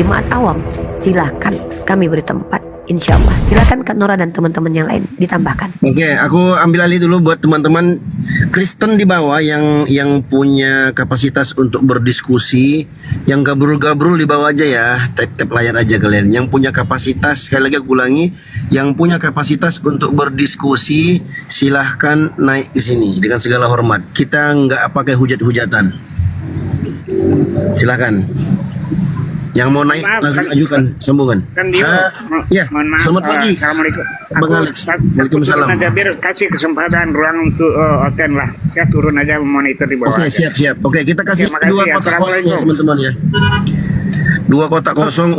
jemaat awam, silakan kami beri tempat. Insya Allah, silakan Kak Nora dan teman-teman yang lain ditambahkan. Oke, aku ambil alih dulu buat teman-teman Kristen di bawah yang punya kapasitas untuk berdiskusi, yang gabrul-gabrul di bawah aja ya, tap-tap layar aja kalian. Yang punya kapasitas, sekali lagi aku ulangi, yang punya kapasitas untuk berdiskusi, silahkan naik ke sini dengan segala hormat. Kita nggak pakai hujat-hujatan. Silahkan. Yang mau naik Maaf, langsung kan- ajukan sambungan. Kan dia, Ya, mohon maaf, selamat pagi. Assalamualaikum. Bang Alex. Waalaikumsalam. Turun aja biar kasih kesempatan ruang untuk Oten lah. Saya turun aja monitor di bawah. Oke, aja. siap. Oke, kita kasih Oke, makasih. dua kotak kosong ya Assalamualaikum. teman-teman ya. Dua kotak kosong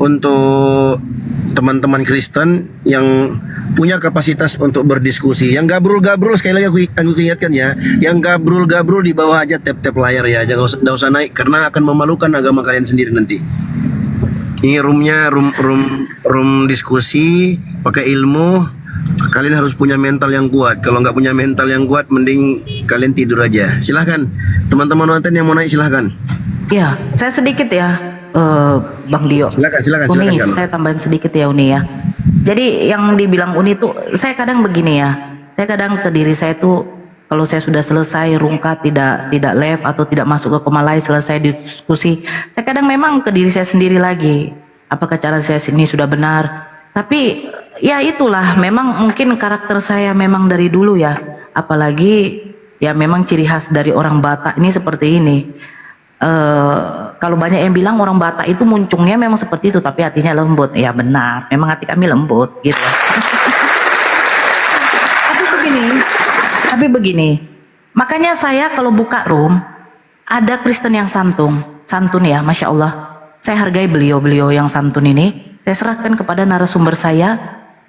untuk teman-teman Kristen yang punya kapasitas untuk berdiskusi. Yang gabrul-gabrul, sekali lagi aku ingatkan ya, yang gabrul-gabrul di bawah aja tap-tap layar ya, jangan usah naik karena akan memalukan agama kalian sendiri nanti. Ini roomnya room diskusi pakai ilmu. Kalian harus punya mental yang kuat. Kalau nggak punya mental yang kuat, mending kalian tidur aja. Silahkan teman-teman nonton yang mau naik, silahkan. Ya, saya sedikit ya, Bang Dio. Silakan, Uni, Kak. saya tambahin sedikit ya Uni ya. Jadi yang dibilang Uni tuh, saya kadang begini ya. Saya kadang ke diri saya tuh, kalau saya sudah selesai rungkat, tidak live atau tidak masuk ke Komalai, selesai diskusi, saya kadang memang ke diri saya sendiri lagi. Apakah cara saya ini sudah benar? Tapi ya itulah, memang mungkin karakter saya memang dari dulu ya. Apalagi ya memang ciri khas dari orang Batak ini seperti ini. Kalau banyak yang bilang orang Batak itu muncungnya memang seperti itu, tapi hatinya lembut. Ya benar, memang hati kami lembut gitu. Tapi begini, makanya saya kalau buka room ada Kristen yang santun ya, Masya Allah. Saya hargai beliau yang santun ini. Saya serahkan kepada narasumber saya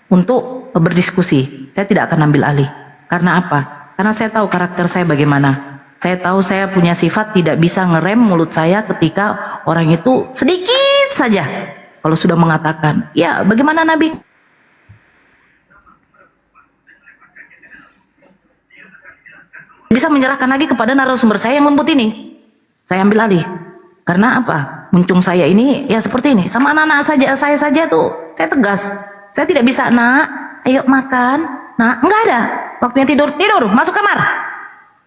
untuk berdiskusi. Saya tidak akan ambil alih. Karena apa? Karena saya tahu karakter saya bagaimana. Saya tahu saya punya sifat tidak bisa ngerem mulut saya ketika orang itu sedikit saja kalau sudah mengatakan, ya bagaimana Nabi? Bisa menyerahkan lagi kepada narasumber saya yang lembut ini. Saya ambil alih. Karena apa? Muncung saya ini ya seperti ini. Sama anak-anak saya saja tuh saya tegas. Saya tidak bisa, nak, ayo makan. Nah, enggak ada. Waktunya tidur, masuk kamar.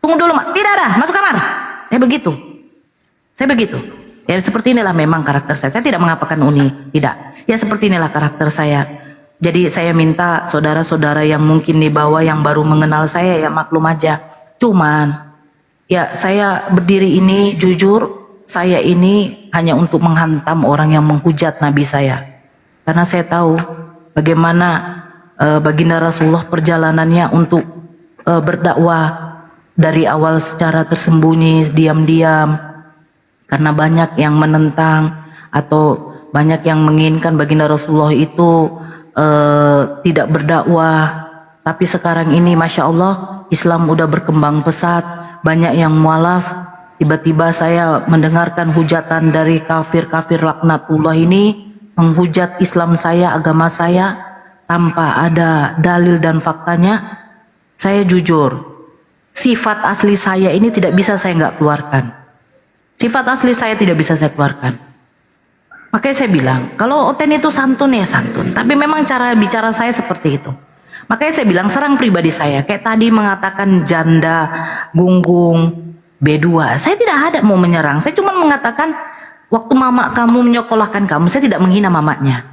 Tunggu dulu, mak. Tidak ada, masuk kamar. Saya begitu. Ya seperti inilah memang karakter saya. Saya tidak mengapakan Uni, tidak. Ya seperti inilah karakter saya. Jadi saya minta saudara-saudara yang mungkin di bawah yang baru mengenal saya ya maklum aja. Cuman ya saya berdiri ini jujur, saya ini hanya untuk menghantam orang yang menghujat Nabi saya. Karena saya tahu bagaimana baginda Rasulullah perjalanannya untuk berdakwah dari awal secara tersembunyi, diam-diam. Karena banyak yang menentang atau banyak yang menginginkan baginda Rasulullah itu tidak berdakwah. Tapi sekarang ini Masya Allah Islam udah berkembang pesat, banyak yang mualaf. Tiba-tiba saya mendengarkan hujatan dari kafir-kafir laknatullah ini menghujat Islam saya, agama saya tanpa ada dalil dan faktanya. Saya jujur, sifat asli saya ini tidak bisa saya nggak keluarkan. Sifat asli saya tidak bisa saya keluarkan. Makanya saya bilang, kalau Oten itu santun ya santun, tapi memang cara bicara saya seperti itu. Makanya saya bilang serang pribadi saya. Kayak tadi mengatakan janda, gunggung, B2. Saya tidak ada mau menyerang. Saya cuma mengatakan waktu mama kamu menyekolahkan kamu, saya tidak menghina mamanya.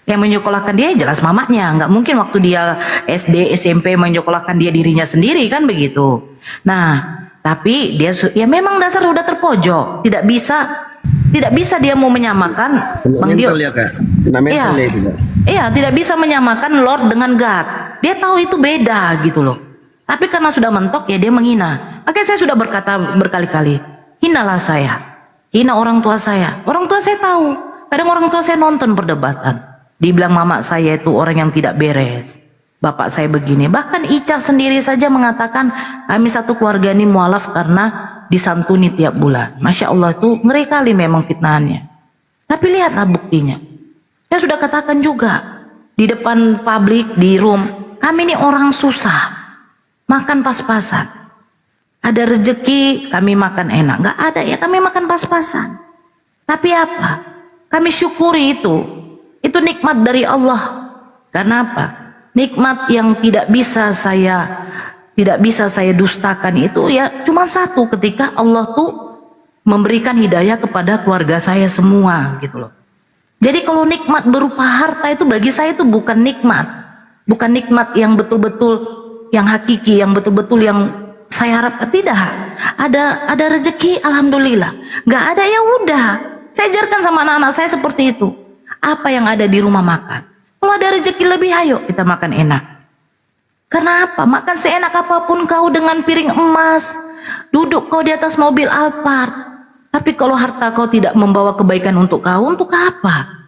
Yang menyekolahkan dia jelas mamanya. Nggak mungkin waktu dia SD, SMP menyekolahkan dia dirinya sendiri kan begitu. Nah, tapi dia ya memang dasar udah terpojok. Tidak bisa dia mau menyamakan Bang Dio. Ya, Kak. Kena mental ya, itu, Kak. Iya, tidak bisa menyamakan Lord dengan God. Dia tahu itu beda gitu loh. Tapi karena sudah mentok ya dia menghina. Makanya saya sudah berkata berkali-kali, hinalah saya. Hina orang tua saya. Orang tua saya tahu. Kadang orang tua saya nonton perdebatan. Dibilang mama saya itu orang yang tidak beres. Bapak saya begini. Bahkan Ica sendiri saja mengatakan kami satu keluarga ini mualaf karena disantuni tiap bulan. Masya Allah itu ngeri kali memang fitnahannya. Tapi lihatlah buktinya. Saya sudah katakan juga di depan publik, di room, kami ini orang susah, makan pas-pasan. Ada rezeki kami makan enak, nggak ada ya kami makan pas-pasan. Tapi apa? Kami syukuri itu. Itu nikmat dari Allah. Karena apa? Nikmat yang tidak bisa saya dustakan itu ya cuma satu, ketika Allah tuh memberikan hidayah kepada keluarga saya semua gitu loh. Jadi kalau nikmat berupa harta itu bagi saya itu bukan nikmat. Bukan nikmat yang betul-betul yang hakiki, yang betul-betul yang saya harapkan. Tidak. Ada rezeki, alhamdulillah. Nggak ada, ya udah. Saya ajarkan sama anak-anak saya seperti itu. Apa yang ada di rumah makan. Kalau ada rezeki lebih, ayo kita makan enak. Karena apa? Makan seenak apapun kau dengan piring emas, duduk kau di atas mobil Alphard, tapi kalau harta kau tidak membawa kebaikan untuk kau, untuk apa?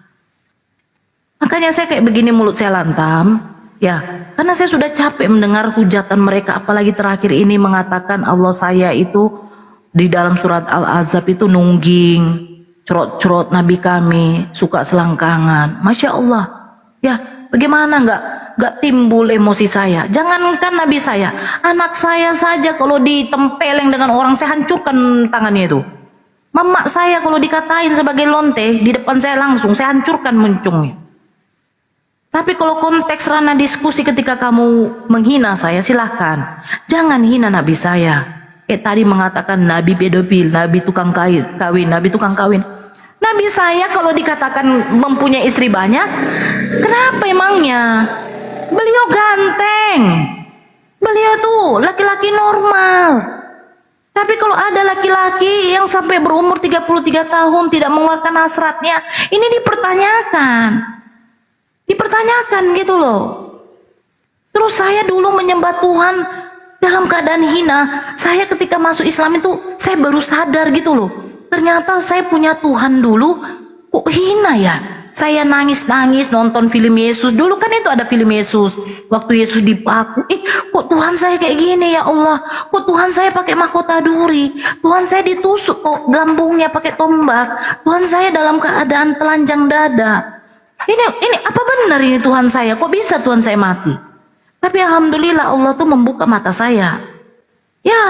Makanya saya kayak begini, mulut saya lantam, ya, karena saya sudah capek mendengar hujatan mereka, apalagi terakhir ini mengatakan Allah saya itu di dalam surat Al-Ahzab itu nungging, cerot-cerot Nabi kami, suka selangkangan. Masya Allah, ya, bagaimana nggak timbul emosi saya? Jangankan Nabi saya, anak saya saja kalau ditempeleng dengan orang, saya hancurkan tangannya itu. Mama saya kalau dikatain sebagai lonte di depan saya, langsung saya hancurkan muncungnya. Tapi kalau konteks ranah diskusi ketika kamu menghina saya, silahkan. Jangan hina Nabi saya. Tadi mengatakan Nabi pedofil, Nabi tukang kawin, Nabi tukang kawin. Nabi saya kalau dikatakan mempunyai istri banyak, kenapa emangnya? Beliau ganteng. Beliau tuh laki-laki normal. Tapi kalau ada laki-laki yang sampai berumur 33 tahun tidak mengeluarkan hasratnya, ini dipertanyakan. Dipertanyakan gitu loh. Terus saya dulu menyembah Tuhan dalam keadaan hina. Saya ketika masuk Islam itu saya baru sadar gitu loh. Ternyata saya punya Tuhan dulu kok hina ya. Saya nangis-nangis nonton film Yesus. Dulu kan itu ada film Yesus. Waktu Yesus dipaku. Kok Tuhan saya kayak gini ya Allah. Kok Tuhan saya pakai mahkota duri. Tuhan saya ditusuk kok lambungnya pakai tombak. Tuhan saya dalam keadaan telanjang dada. Ini apa benar ini Tuhan saya? Kok bisa Tuhan saya mati? Tapi alhamdulillah Allah tuh membuka mata saya. Ya,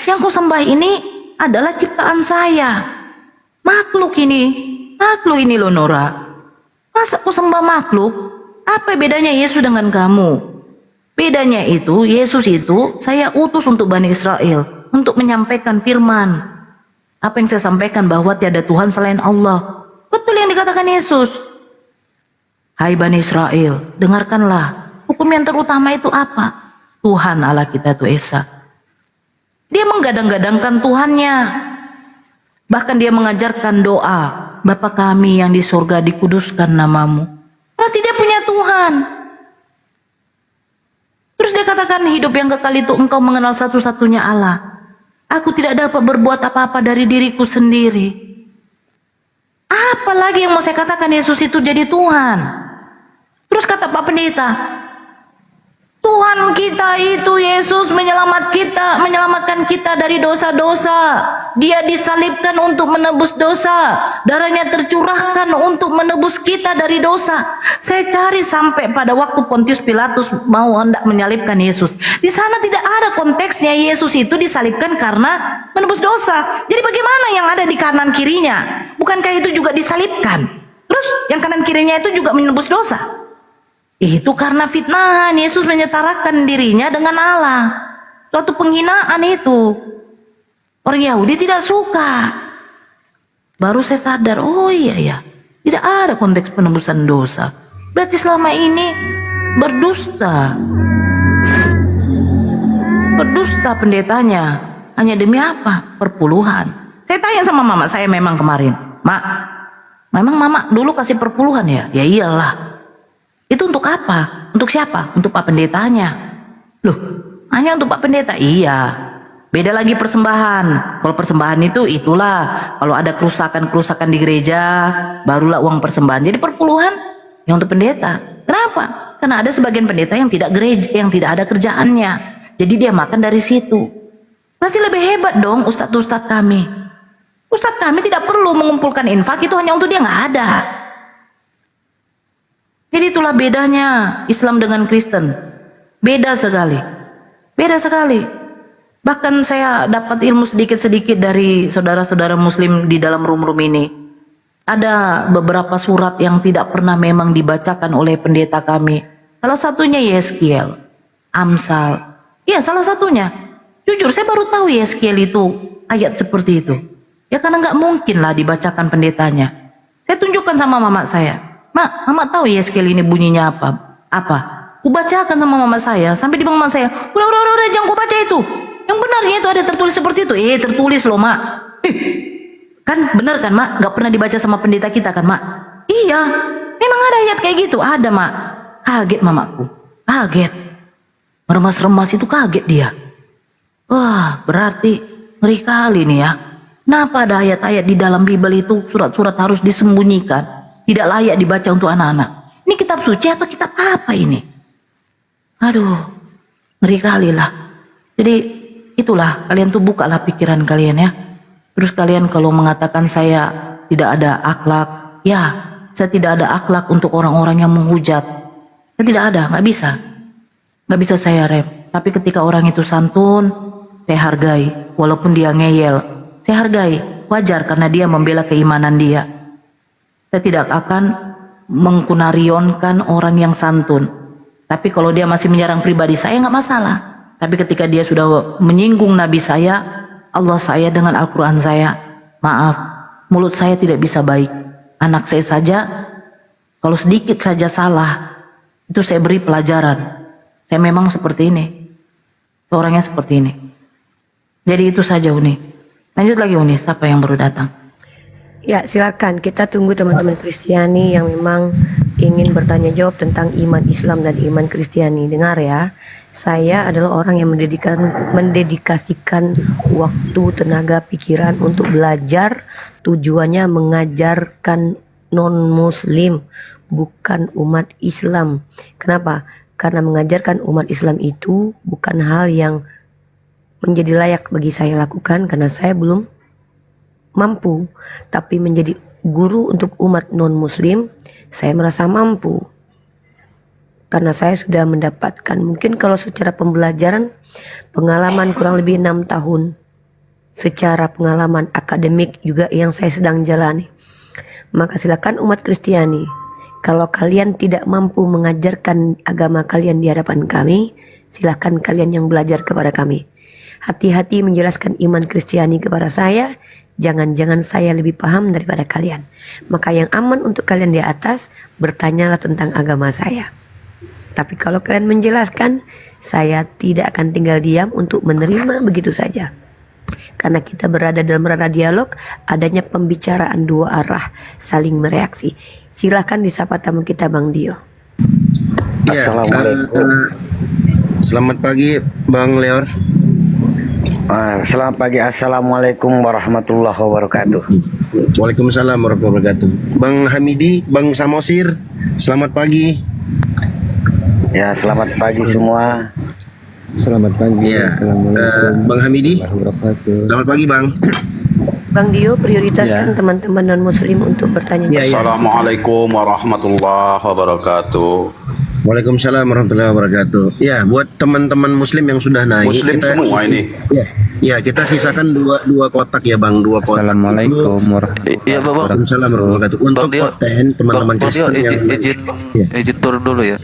yang ku sembah ini adalah ciptaan saya. Makhluk ini loh Nora. Masa ku sembah makhluk? Apa bedanya Yesus dengan kamu? Bedanya itu, Yesus itu saya utus untuk Bani Israel, untuk menyampaikan firman. Apa yang saya sampaikan bahwa tiada Tuhan selain Allah. Betul yang dikatakan Yesus. Hai Bani Israel, dengarkanlah. Hukum yang terutama itu apa? Tuhan Allah kita itu Esa. Dia menggadang-gadangkan Tuhannya. Bahkan dia mengajarkan doa, Bapa kami yang di surga, dikuduskan namamu. Berarti dia punya Tuhan. Terus dia katakan, hidup yang kekal itu engkau mengenal satu-satunya Allah. Aku tidak dapat berbuat apa-apa dari diriku sendiri. Apalagi yang mau saya katakan, Yesus itu jadi Tuhan. Terus kata Pak Pendeta, Tuhan kita itu Yesus menyelamatkan kita dari dosa-dosa. Dia disalibkan untuk menebus dosa. Darahnya tercurahkan untuk menebus kita dari dosa. Saya cari sampai pada waktu Pontius Pilatus mau hendak menyalibkan Yesus. Di sana tidak ada konteksnya Yesus itu disalibkan karena menebus dosa. Jadi bagaimana yang ada di kanan kirinya? Bukankah itu juga disalibkan? Terus yang kanan kirinya itu juga menebus dosa? Itu karena fitnahan. Yesus menyetarakan dirinya dengan Allah. Suatu penghinaan itu. Orang Yahudi tidak suka. Baru saya sadar, oh iya ya, tidak ada konteks penebusan dosa. Berarti selama ini berdusta. Berdusta pendetanya. Hanya demi apa? Perpuluhan. Saya tanya sama mama saya memang kemarin, Mak, memang mama dulu kasih perpuluhan ya? Ya iyalah. Itu untuk apa? Untuk siapa? Untuk Pak Pendetanya. Loh, hanya untuk Pak Pendeta? Iya. Beda lagi persembahan. Kalau persembahan itu itulah. Kalau ada kerusakan-kerusakan di gereja, barulah uang persembahan. Jadi perpuluhan yang untuk pendeta. Kenapa? Karena ada sebagian pendeta yang tidak gereja, yang tidak ada kerjaannya. Jadi dia makan dari situ. Berarti lebih hebat dong ustadz-ustadz kami. Ustadz kami tidak perlu mengumpulkan infak, itu hanya untuk dia, nggak ada. Jadi itulah bedanya Islam dengan Kristen. Beda sekali. Beda sekali. Bahkan saya dapat ilmu sedikit-sedikit dari saudara-saudara muslim di dalam room-room ini. ada beberapa surat yang tidak pernah memang dibacakan oleh pendeta kami. Salah satunya Yeskiel, Amsal. Ya, salah satunya. Jujur saya baru tahu Yeskiel itu ayat seperti itu. Ya karena nggak mungkin lah dibacakan pendetanya. Saya tunjukkan sama mama saya. Mak, mama tahu Yeskiel ini bunyinya apa? Apa? Kubacakan sama mama saya. Sampai di mama saya, udah, jangan kau baca itu. Yang benarnya itu ada tertulis seperti itu. Tertulis loh, Mak. Kan benar kan, Mak? Gak pernah dibaca sama pendeta kita kan, Mak? Iya, memang ada ayat kayak gitu. Ada, Mak. Kaget mamaku. Kaget. Meremas-remas itu kaget dia. Wah, berarti ngeri kali nih ya. Kenapa ada ayat-ayat di dalam Bible itu surat-surat harus disembunyikan? Tidak layak dibaca untuk anak-anak. Ini kitab suci atau kitab apa ini? Aduh, ngeri kali lah. Jadi itulah, kalian tuh bukalah pikiran kalian ya. Terus kalian kalau mengatakan saya tidak ada akhlak, ya saya tidak ada akhlak untuk orang-orang yang menghujat. Saya tidak ada, nggak bisa. Nggak bisa saya rem. Tapi ketika orang itu santun, saya hargai. Walaupun dia ngeyel, saya hargai. Wajar karena dia membela keimanan dia. Saya tidak akan mengkunarionkan orang yang santun. Tapi kalau dia masih menyerang pribadi saya nggak masalah. Tapi ketika dia sudah menyinggung Nabi saya, Allah saya dengan Al-Quran saya, maaf, mulut saya tidak bisa baik. Anak saya saja, kalau sedikit saja salah, itu saya beri pelajaran. Saya memang seperti ini. Orangnya seperti ini. Jadi itu saja Uni. Lanjut lagi Uni, siapa yang baru datang? Ya, silakan. Kita tunggu teman-teman Kristiani yang memang ingin bertanya jawab tentang iman Islam dan iman Kristiani. Dengar ya, saya adalah orang yang mendedikasikan waktu, tenaga, pikiran untuk belajar. Tujuannya mengajarkan non-muslim, bukan umat Islam. Kenapa? Karena mengajarkan umat Islam itu bukan hal yang menjadi layak bagi saya lakukan karena saya belum mampu. Tapi menjadi guru untuk umat non-muslim, saya merasa mampu. Karena saya sudah mendapatkan, mungkin kalau secara pembelajaran, pengalaman kurang lebih 6 tahun. Secara pengalaman akademik juga yang saya sedang jalani. Maka silakan umat Kristiani, kalau kalian tidak mampu mengajarkan agama kalian di hadapan kami, silakan kalian yang belajar kepada kami. Hati-hati menjelaskan iman Kristiani kepada saya. Jangan-jangan saya lebih paham daripada kalian. Maka yang aman untuk kalian di atas, bertanyalah tentang agama saya. Tapi kalau kalian menjelaskan, saya tidak akan tinggal diam untuk menerima begitu saja. Karena kita berada dalam ranah dialog, adanya pembicaraan dua arah, saling mereaksi. Silahkan disapa tamu kita Bang Dio. Ya, Assalamualaikum. Selamat pagi Bang Leor. Selamat pagi. Assalamualaikum warahmatullahi wabarakatuh. Waalaikumsalam warahmatullahi wabarakatuh. Bang Hamidi, Bang Samosir, selamat pagi. Ya, selamat pagi semua. Selamat pagi. Ya, Assalamualaikum Bang Hamidi, warahmatullahi wabarakatuh. selamat pagi Bang. Bang Dio, prioritaskan teman-teman non-muslim untuk bertanya. Ya, ya. Assalamualaikum warahmatullahi wabarakatuh. Waalaikumsalam warahmatullahi wabarakatuh. Ya, buat teman-teman muslim yang sudah naik, Muslim semua ini. Ya, kita sisakan dua kotak ya Bang, dua kotak. Assalamualaikum warahmatullahi Iya, Bapak. Waalaikumsalam warahmatullahi wabarakatuh. Untuk Bang Dio, konten teman-teman Bang Dio, Kristen yang Ya. izin turun dulu ya.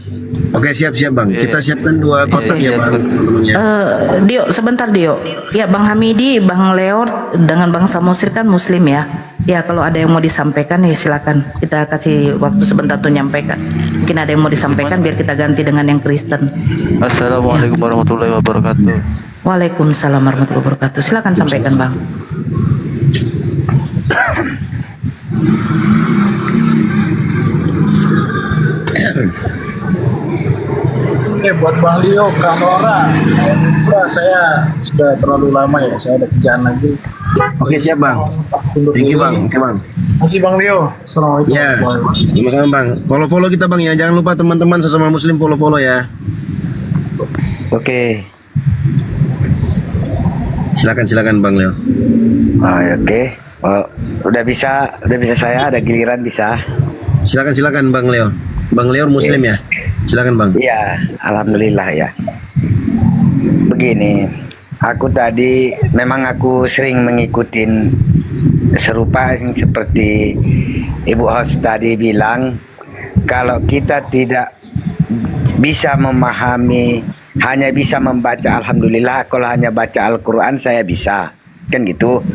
Oke, siap Bang. Kita siapkan dua kotak ya Bang. Ya. Dio, sebentar Dio. Ya Bang Hamidi, Bang Leor dengan Bang Samosir kan muslim ya. Ya kalau ada yang mau disampaikan ya silakan. Kita kasih waktu sebentar tuh nyampaikan. Mungkin ada yang mau disampaikan biar kita ganti dengan yang Kristen. Assalamualaikum warahmatullahi wabarakatuh. Waalaikumsalam warahmatullahi wabarakatuh. Silakan sampaikan Bang. Buat Bang Leo, Kak Nora, saya sudah terlalu lama ya, saya ada kerjaan lagi. Oke, siap Bang. Thank you Bang. Oke Bang. Masih Bang Leo, Assalamualaikum. Ya, sama-sama Bang. Follow kita Bang ya. Jangan lupa teman-teman sesama muslim follow ya. Oke. Silakan Bang Leo. Oke. Udah bisa saya ada giliran bisa. Silakan Bang Leo. Bang Leo muslim ya. Silakan Bang. Iya, alhamdulillah ya. Begini, aku tadi memang aku sering mengikutin serupa seperti Ibu host tadi bilang kalau kita tidak bisa memahami, hanya bisa membaca, alhamdulillah kalau hanya baca Al-Quran saya bisa, kan gitu.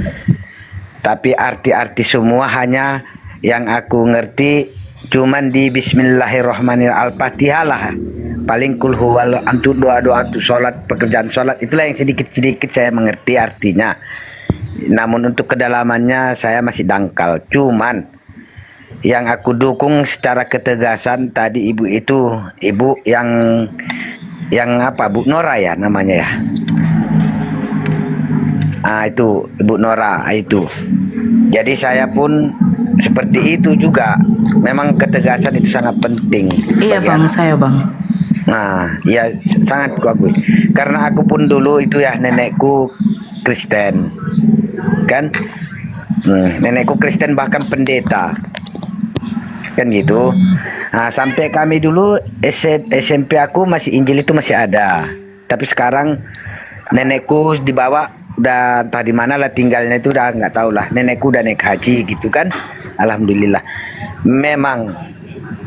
Tapi arti-arti semua hanya yang aku ngerti cuman di Bismillahirrahmanirrahim, Al-Fatihah lah. Paling kul huwal untuk doa-doa untuk sholat, pekerjaan sholat, itulah yang sedikit-sedikit saya mengerti artinya. Namun untuk kedalamannya saya masih dangkal. Cuman yang aku dukung secara ketegasan tadi ibu itu, ibu yang apa, Bu Nora ya namanya ya. Itu Ibu Nora itu. Jadi saya pun seperti itu juga. Memang ketegasan itu sangat penting. Iya bagi bang, anak. saya bang. Nah, ya sangat kuakui. Karena aku pun dulu itu ya nenekku Kristen, kan? Nenekku Kristen bahkan pendeta, kan gitu. Nah, sampai kami dulu SMP aku masih Injil itu masih ada. Tapi sekarang nenekku dibawa, udah entah di mana lah tinggalnya itu, udah nggak tahu lah. Nenekku udah naik haji gitu kan. Alhamdulillah. Memang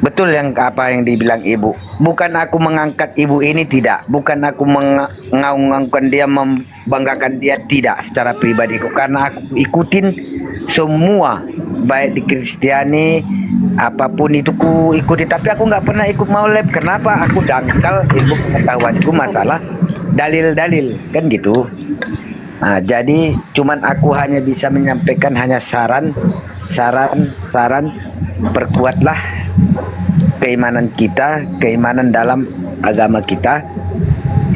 betul yang apa yang dibilang ibu. Bukan aku mengangkat ibu ini, tidak. Bukan aku mengaung-ngaungkan dia, membanggakan dia, tidak secara pribadiku. Karena aku ikutin semua, baik di Kristiani, apapun itu ku ikuti. Tapi aku nggak pernah ikut maulid. Kenapa? Aku dangkal ilmu pengetahuanku masalah dalil-dalil, kan gitu. Nah, jadi cuman aku hanya bisa menyampaikan hanya saran, perkuatlah keimanan kita, keimanan dalam agama kita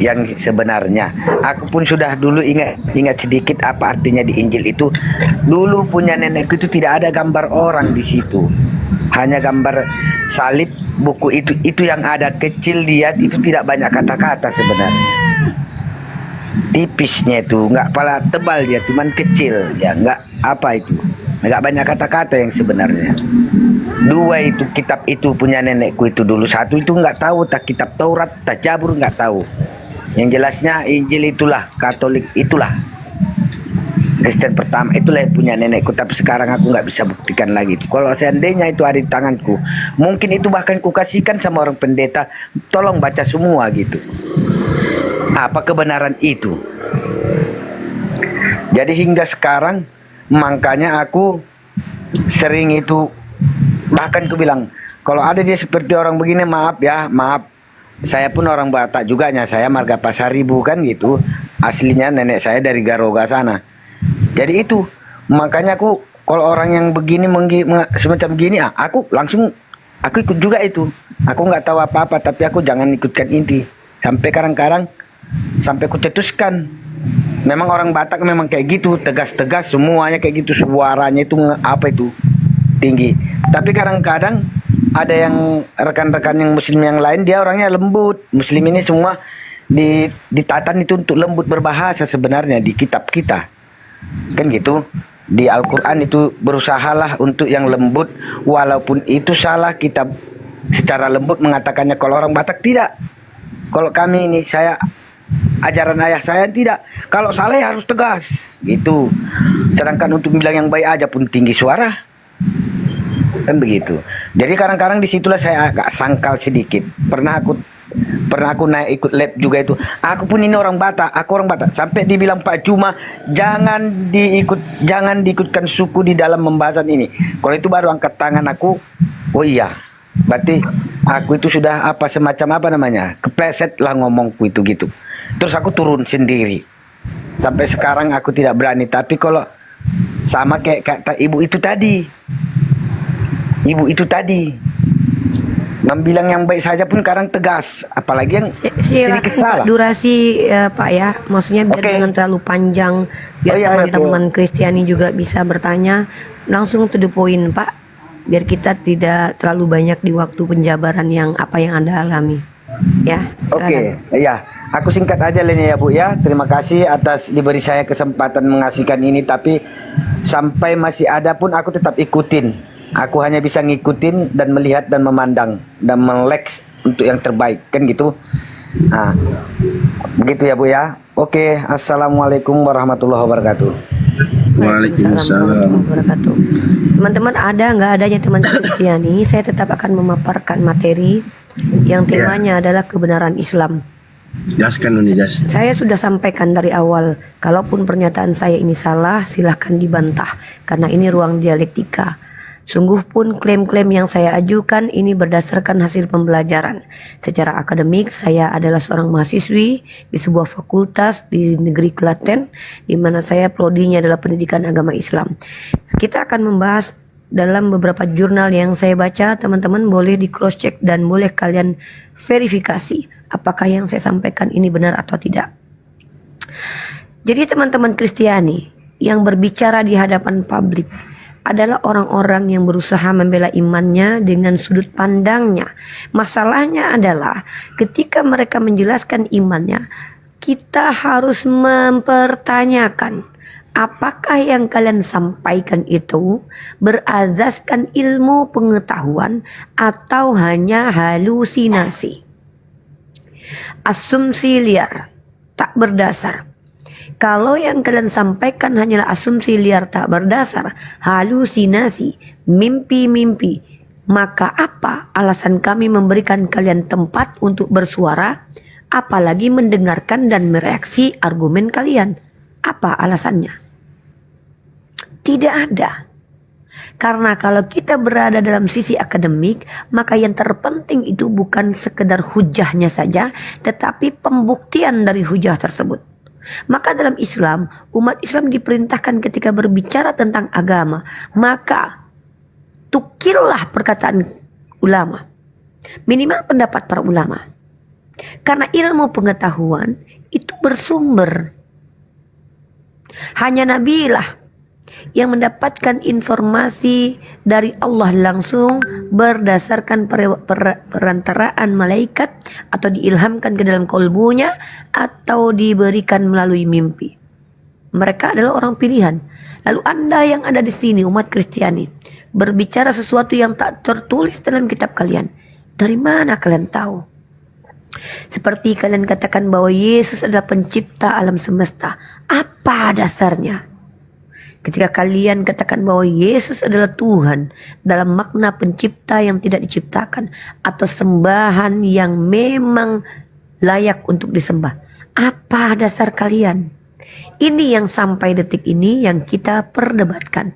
yang sebenarnya. Aku pun sudah dulu ingat sedikit apa artinya di Injil itu. Dulu punya nenekku itu tidak ada gambar orang di situ, hanya gambar salib. Buku itu yang ada kecil, lihat itu tidak banyak kata-kata sebenarnya. Tipisnya itu, nggak pala tebal dia, cuman kecil ya, nggak apa itu, nggak banyak kata-kata yang sebenarnya. Dua itu kitab itu punya nenekku itu dulu. Satu itu nggak tahu, tak kitab Taurat, tak Zabur nggak tahu. Yang jelasnya Injil itulah, Katolik itulah, Kristen pertama itulah yang punya nenekku. Tapi sekarang aku nggak bisa buktikan lagi. Kalau seandainya itu ada di tanganku, mungkin itu bahkan kukasihkan sama orang pendeta, tolong baca semua gitu. Apa kebenaran itu? Jadi hingga sekarang makanya aku sering itu, bahkan aku bilang kalau ada dia seperti orang begini, maaf ya, maaf. Saya pun orang Batak juga, saya marga Pasaribu kan gitu. Aslinya nenek saya dari Garoga sana. Jadi itu makanya aku kalau orang yang begini semacam gini, aku langsung aku ikut juga itu. Aku nggak tahu apa-apa, tapi aku jangan ikutkan inti. Sampai kadang-kadang sampai ku cetuskan. Memang orang Batak memang kayak gitu, tegas-tegas semuanya kayak gitu, suaranya itu apa itu tinggi. Tapi kadang-kadang ada yang rekan-rekan yang muslim yang lain, dia orangnya lembut. Muslim ini semua ditatan itu untuk lembut berbahasa sebenarnya di kitab kita, kan gitu. Di Al-Quran itu berusahalah untuk yang lembut, walaupun itu salah kita secara lembut mengatakannya. Kalau orang Batak tidak. Kalau kami ini, saya ajaran ayah saya tidak. Kalau salah ya harus tegas gitu. Sedangkan untuk bilang yang baik aja pun tinggi suara, kan begitu. Jadi kadang-kadang disitulah saya agak sangkal sedikit. Pernah aku naik ikut lab juga itu. Aku pun ini orang Batak, aku orang Batak. Sampai dibilang Pak Cuma, jangan diikutkan suku di dalam pembahasan ini. Kalau itu baru angkat tangan aku. Oh iya, berarti aku itu sudah apa semacam apa namanya, kepleset lah ngomongku itu gitu. Terus aku turun sendiri. Sampai sekarang aku tidak berani. Tapi kalau sama kayak kata ibu itu tadi, bilang yang baik saja pun kadang tegas, apalagi yang sedikit salah. Durasi Pak ya, maksudnya biar jangan terlalu panjang, biar teman-teman Kristiani juga bisa bertanya langsung to the point Pak, biar kita tidak terlalu banyak di waktu penjabaran yang apa yang Anda alami. Ya. Oke, ya, aku singkat aja Leni ya Bu ya. Terima kasih atas diberi saya kesempatan mengasihkan ini, tapi sampai masih ada pun aku tetap ikutin. Aku hanya bisa ngikutin dan melihat dan memandang dan melek untuk yang terbaik, kan gitu. Nah, begitu ya Bu ya. Oke, assalamualaikum warahmatullahi wabarakatuh. Waalaikumsalam. warahmatullahi wabarakatuh. Teman-teman, ada nggak adanya teman Kristiani, saya tetap akan memaparkan materi yang temanya adalah kebenaran Islam. Jaskan Nuni, jas. Saya sudah sampaikan dari awal, kalaupun pernyataan saya ini salah, silahkan dibantah, karena ini ruang dialektika. Sungguh pun klaim-klaim yang saya ajukan ini berdasarkan hasil pembelajaran. Secara akademik, saya adalah seorang mahasiswi di sebuah fakultas di negeri Klaten, di mana saya prodinya adalah pendidikan agama Islam. Kita akan membahas dalam beberapa jurnal yang saya baca, teman-teman boleh di cross check dan boleh kalian verifikasi apakah yang saya sampaikan ini benar atau tidak. Jadi teman-teman Kristiani yang berbicara di hadapan publik adalah orang-orang yang berusaha membela imannya dengan sudut pandangnya. Masalahnya adalah ketika mereka menjelaskan imannya, kita harus mempertanyakan apakah yang kalian sampaikan itu berazaskan ilmu pengetahuan atau hanya halusinasi, asumsi liar, tak berdasar. Kalau yang kalian sampaikan hanyalah asumsi liar tak berdasar, halusinasi, mimpi-mimpi, maka apa alasan kami memberikan kalian tempat untuk bersuara, apalagi mendengarkan dan mereaksi argumen kalian? Apa alasannya? Tidak ada. Karena kalau kita berada dalam sisi akademik, maka yang terpenting itu bukan sekedar hujahnya saja, tetapi pembuktian dari hujah tersebut. Maka dalam Islam, umat Islam diperintahkan ketika berbicara tentang agama, maka tukillah perkataan ulama, minimal pendapat para ulama. Karena ilmu pengetahuan itu bersumber. Hanya Nabi lah yang mendapatkan informasi dari Allah langsung berdasarkan perantaraan malaikat atau diilhamkan ke dalam kolbunya atau diberikan melalui mimpi. Mereka adalah orang pilihan. Lalu Anda yang ada di sini, umat Kristiani, berbicara sesuatu yang tak tertulis dalam kitab kalian. Dari mana kalian tahu? Seperti kalian katakan bahwa Yesus adalah pencipta alam semesta. Apa dasarnya? Ketika kalian katakan bahwa Yesus adalah Tuhan dalam makna pencipta yang tidak diciptakan atau sembahan yang memang layak untuk disembah, apa dasar kalian? Ini yang sampai detik ini yang kita perdebatkan.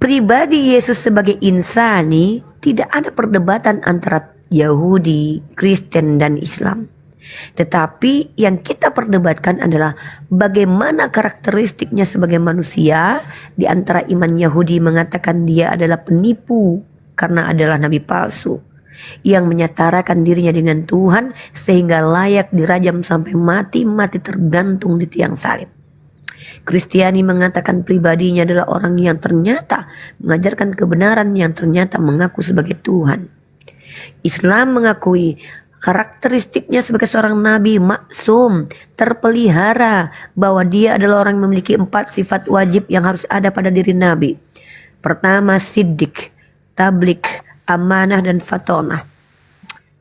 Pribadi Yesus sebagai insani, tidak ada perdebatan antara Yahudi, Kristen, dan Islam. Tetapi yang kita perdebatkan adalah bagaimana karakteristiknya sebagai manusia. Di antara iman Yahudi mengatakan dia adalah penipu karena adalah nabi palsu yang menyatarakan dirinya dengan Tuhan sehingga layak dirajam sampai mati tergantung di tiang salib. Kristiani mengatakan pribadinya adalah orang yang ternyata mengajarkan kebenaran yang ternyata mengaku sebagai Tuhan. Islam mengakui karakteristiknya sebagai seorang nabi maksum, terpelihara, bahwa dia adalah orang yang memiliki 4 sifat wajib yang harus ada pada diri nabi. Pertama, siddiq, tablik, amanah, dan fatonah.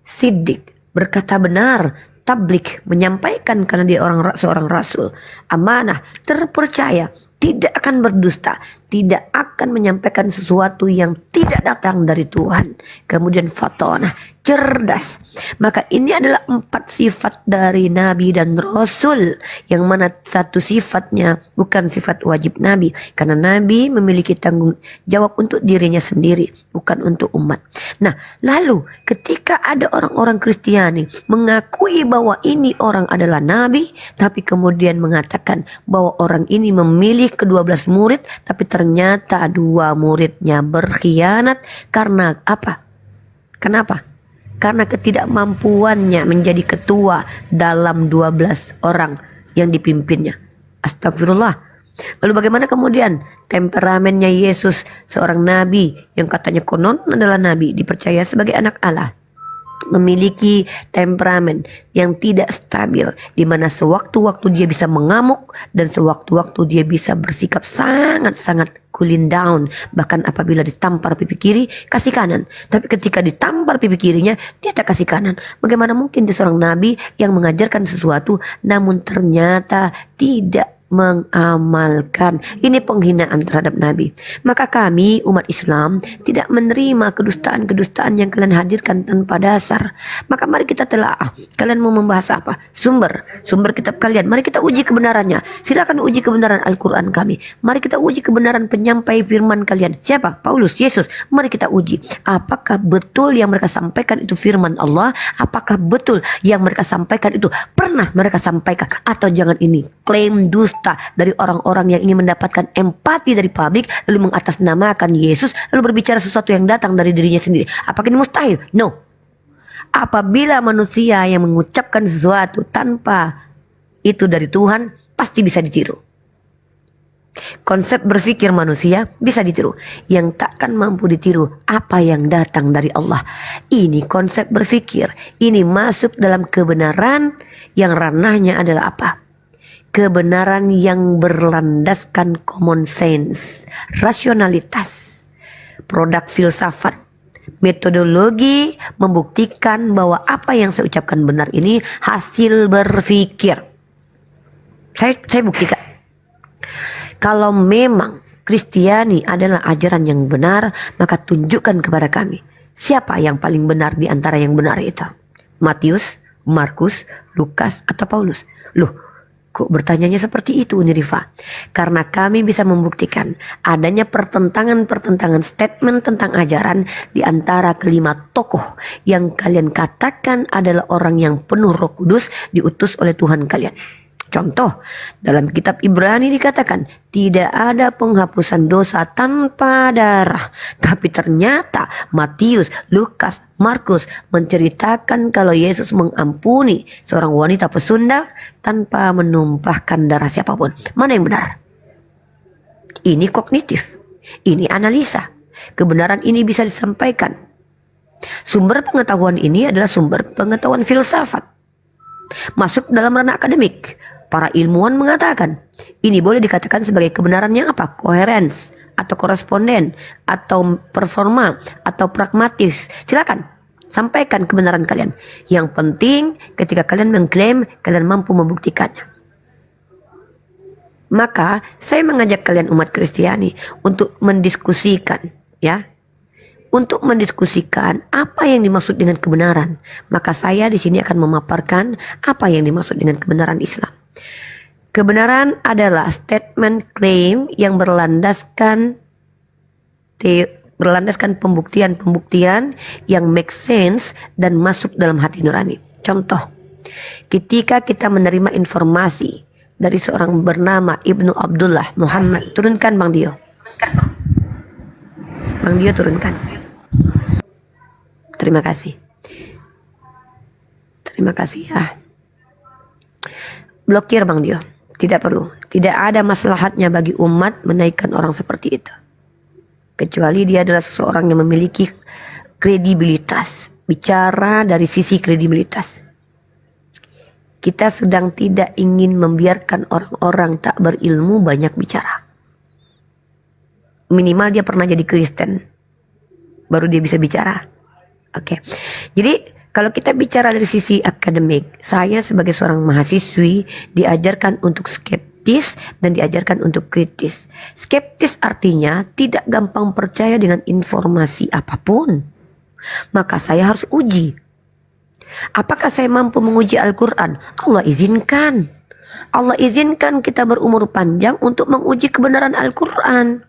Siddiq, berkata benar. Tablik, menyampaikan karena dia seorang rasul. Amanah, terpercaya, tidak akan berdusta, tidak akan menyampaikan sesuatu yang tidak datang dari Tuhan. Kemudian fatonah, cerdas. Maka ini adalah 4 sifat dari nabi dan rasul, yang mana satu sifatnya bukan sifat wajib nabi, karena nabi memiliki tanggung jawab untuk dirinya sendiri, bukan untuk umat. Nah, lalu ketika ada orang-orang Kristiani mengakui bahwa ini orang adalah nabi, tapi kemudian mengatakan bahwa orang ini memilih ke-12 murid, tapi ternyata 2 muridnya berkhianat. Karena apa? Kenapa? Karena ketidakmampuannya menjadi ketua dalam 12 orang yang dipimpinnya. Astagfirullah. Lalu bagaimana kemudian temperamennya Yesus, seorang nabi yang katanya konon adalah nabi, dipercaya sebagai anak Allah, memiliki temperamen yang tidak stabil, di mana sewaktu-waktu dia bisa mengamuk dan sewaktu-waktu dia bisa bersikap sangat-sangat cooling down. Bahkan apabila ditampar pipi kiri, kasih kanan. Tapi ketika ditampar pipi kirinya, dia tak kasih kanan. Bagaimana mungkin dia seorang nabi yang mengajarkan sesuatu namun ternyata tidak mengamalkan. Ini penghinaan terhadap Nabi. Maka kami umat Islam tidak menerima kedustaan-kedustaan yang kalian hadirkan tanpa dasar. Maka mari kita telaah. Kalian mau membahas apa? Sumber kitab kalian. Mari kita uji kebenarannya. Silakan uji kebenaran Al-Quran kami. Mari kita uji kebenaran penyampai firman kalian. Siapa? Paulus, Yesus. Mari kita uji. Apakah betul yang mereka sampaikan itu firman Allah? Apakah betul yang mereka sampaikan itu pernah mereka sampaikan? Atau jangan ini klaim dusta dari orang-orang yang ingin mendapatkan empati dari publik, lalu mengatasnamakan Yesus, lalu berbicara sesuatu yang datang dari dirinya sendiri. Apakah ini mustahil? No. Apabila manusia yang mengucapkan sesuatu tanpa itu dari Tuhan, pasti bisa ditiru. Konsep berpikir manusia bisa ditiru. Yang takkan mampu ditiru apa yang datang dari Allah. Ini konsep berpikir. Ini masuk dalam kebenaran yang ranahnya adalah apa? Kebenaran yang berlandaskan common sense, rasionalitas, produk filsafat, metodologi membuktikan bahwa apa yang saya ucapkan benar ini hasil berpikir. Saya buktikan. Kalau memang Kristiani adalah ajaran yang benar, maka tunjukkan kepada kami siapa yang paling benar di antara yang benar itu. Matius, Markus, Lukas, atau Paulus? Loh, kok bertanyanya seperti itu, Unirifa? Karena kami bisa membuktikan adanya pertentangan-pertentangan statement tentang ajaran di antara kelima tokoh yang kalian katakan adalah orang yang penuh Roh Kudus diutus oleh Tuhan kalian. Contoh, dalam kitab Ibrani dikatakan tidak ada penghapusan dosa tanpa darah. Tapi ternyata Matius, Lukas, Markus menceritakan kalau Yesus mengampuni seorang wanita pesundal tanpa menumpahkan darah siapapun. Mana yang benar? Ini kognitif, ini analisa. Kebenaran ini bisa disampaikan. Sumber pengetahuan ini adalah sumber pengetahuan filsafat. Masuk dalam ranah akademik. Para ilmuwan mengatakan ini boleh dikatakan sebagai kebenaran yang apa? Koherens atau koresponden atau performa atau pragmatis. Silakan sampaikan kebenaran kalian. Yang penting ketika kalian mengklaim kalian mampu membuktikannya. Maka saya mengajak kalian umat Kristiani untuk mendiskusikan, ya. Untuk mendiskusikan apa yang dimaksud dengan kebenaran. Maka saya di sini akan memaparkan apa yang dimaksud dengan kebenaran Islam. Kebenaran adalah statement claim yang berlandaskan pembuktian-pembuktian yang make sense dan masuk dalam hati nurani. Contoh, ketika kita menerima informasi dari seorang bernama Ibnu Abdullah Muhammad, turunkan Bang Dio. Bang Dio turunkan. Terima kasih. Terima kasih ya. Blokir Bang Dio. Tidak perlu. Tidak ada maslahatnya bagi umat menaikkan orang seperti itu. Kecuali dia adalah seseorang yang memiliki kredibilitas. Bicara dari sisi kredibilitas. Kita sedang tidak ingin membiarkan orang-orang tak berilmu banyak bicara. Minimal dia pernah jadi Kristen. Baru dia bisa bicara. Oke. Jadi kalau kita bicara dari sisi akademik, saya sebagai seorang mahasiswi diajarkan untuk skeptis dan diajarkan untuk kritis. Skeptis artinya tidak gampang percaya dengan informasi apapun. Maka saya harus uji. Apakah saya mampu menguji Al-Quran? Allah izinkan. Allah izinkan kita berumur panjang untuk menguji kebenaran Al-Quran.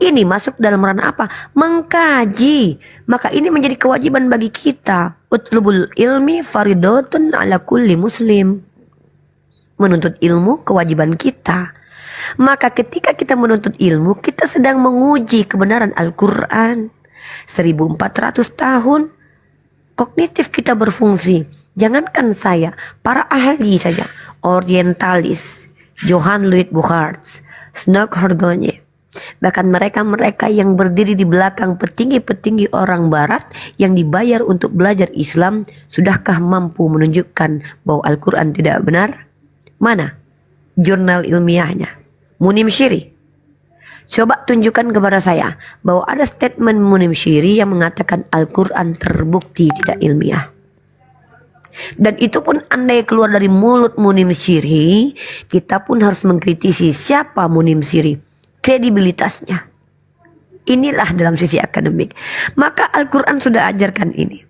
Ini masuk dalam ranah apa? Mengkaji. Maka ini menjadi kewajiban bagi kita. Utlubul ilmi faridatun ala kulli muslim. Menuntut ilmu kewajiban kita. Maka ketika kita menuntut ilmu, kita sedang menguji kebenaran Al-Quran. 1400 tahun kognitif kita berfungsi. Jangankan saya, para ahli saja. Orientalis, Johann Louis Buchardt, Snook Horgonye. Bahkan mereka-mereka yang berdiri di belakang petinggi-petinggi orang barat yang dibayar untuk belajar Islam, sudahkah mampu menunjukkan bahwa Al-Quran tidak benar? Mana jurnal ilmiahnya? Munim Syiri. Coba tunjukkan kepada saya bahwa ada statement Munim Syiri yang mengatakan Al-Quran terbukti tidak ilmiah. Dan itu pun andai keluar dari mulut Munim Syiri, kita pun harus mengkritisi siapa Munim Syiri, kredibilitasnya. Inilah dalam sisi akademik. Maka Al-Quran sudah ajarkan ini.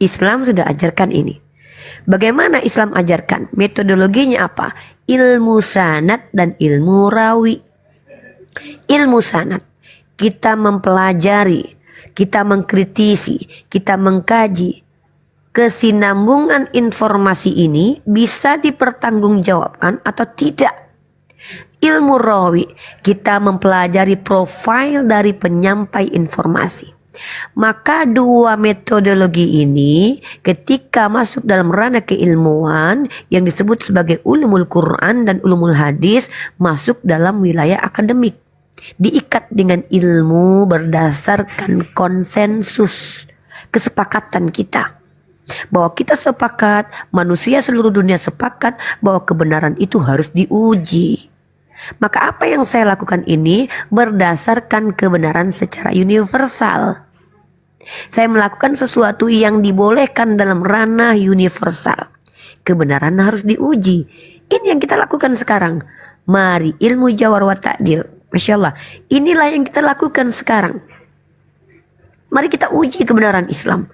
Islam sudah ajarkan ini. Bagaimana Islam ajarkan? Metodologinya apa? Ilmu sanad dan ilmu rawi. Ilmu sanad, kita mempelajari, kita mengkritisi, kita mengkaji. Kesinambungan informasi ini bisa dipertanggungjawabkan atau tidak. Ilmu rawi, kita mempelajari profil dari penyampai informasi. Maka dua metodologi ini ketika masuk dalam ranah keilmuan yang disebut sebagai ulumul Quran dan ulumul hadis masuk dalam wilayah akademik. Diikat dengan ilmu berdasarkan konsensus, kesepakatan kita. Bahwa kita sepakat, manusia seluruh dunia sepakat bahwa kebenaran itu harus diuji. Maka apa yang saya lakukan ini berdasarkan kebenaran secara universal. Saya melakukan sesuatu yang dibolehkan dalam ranah universal. Kebenaran harus diuji. Ini yang kita lakukan sekarang. Mari ilmu jawar wa ta'dil. Masya Allah. Inilah yang kita lakukan sekarang. Mari kita uji kebenaran Islam.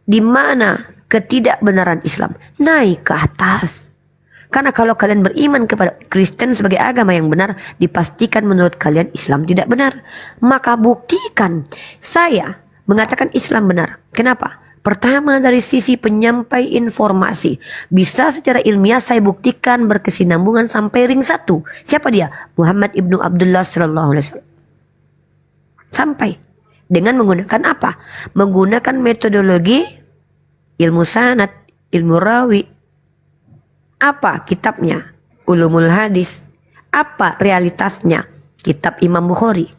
Di mana ketidakbenaran Islam naik ke atas. Karena kalau kalian beriman kepada Kristen sebagai agama yang benar, dipastikan menurut kalian Islam tidak benar. Maka buktikan. Saya mengatakan Islam benar. Kenapa? Pertama dari sisi penyampai informasi. Bisa secara ilmiah saya buktikan berkesinambungan sampai ring 1. Siapa dia? Muhammad ibnu Abdullah sallallahu alaihi wasallam. Sampai. Dengan menggunakan apa? Menggunakan metodologi ilmu sanad, ilmu rawi. Apa kitabnya? Ulumul hadis. Apa realitasnya? Kitab Imam Bukhari.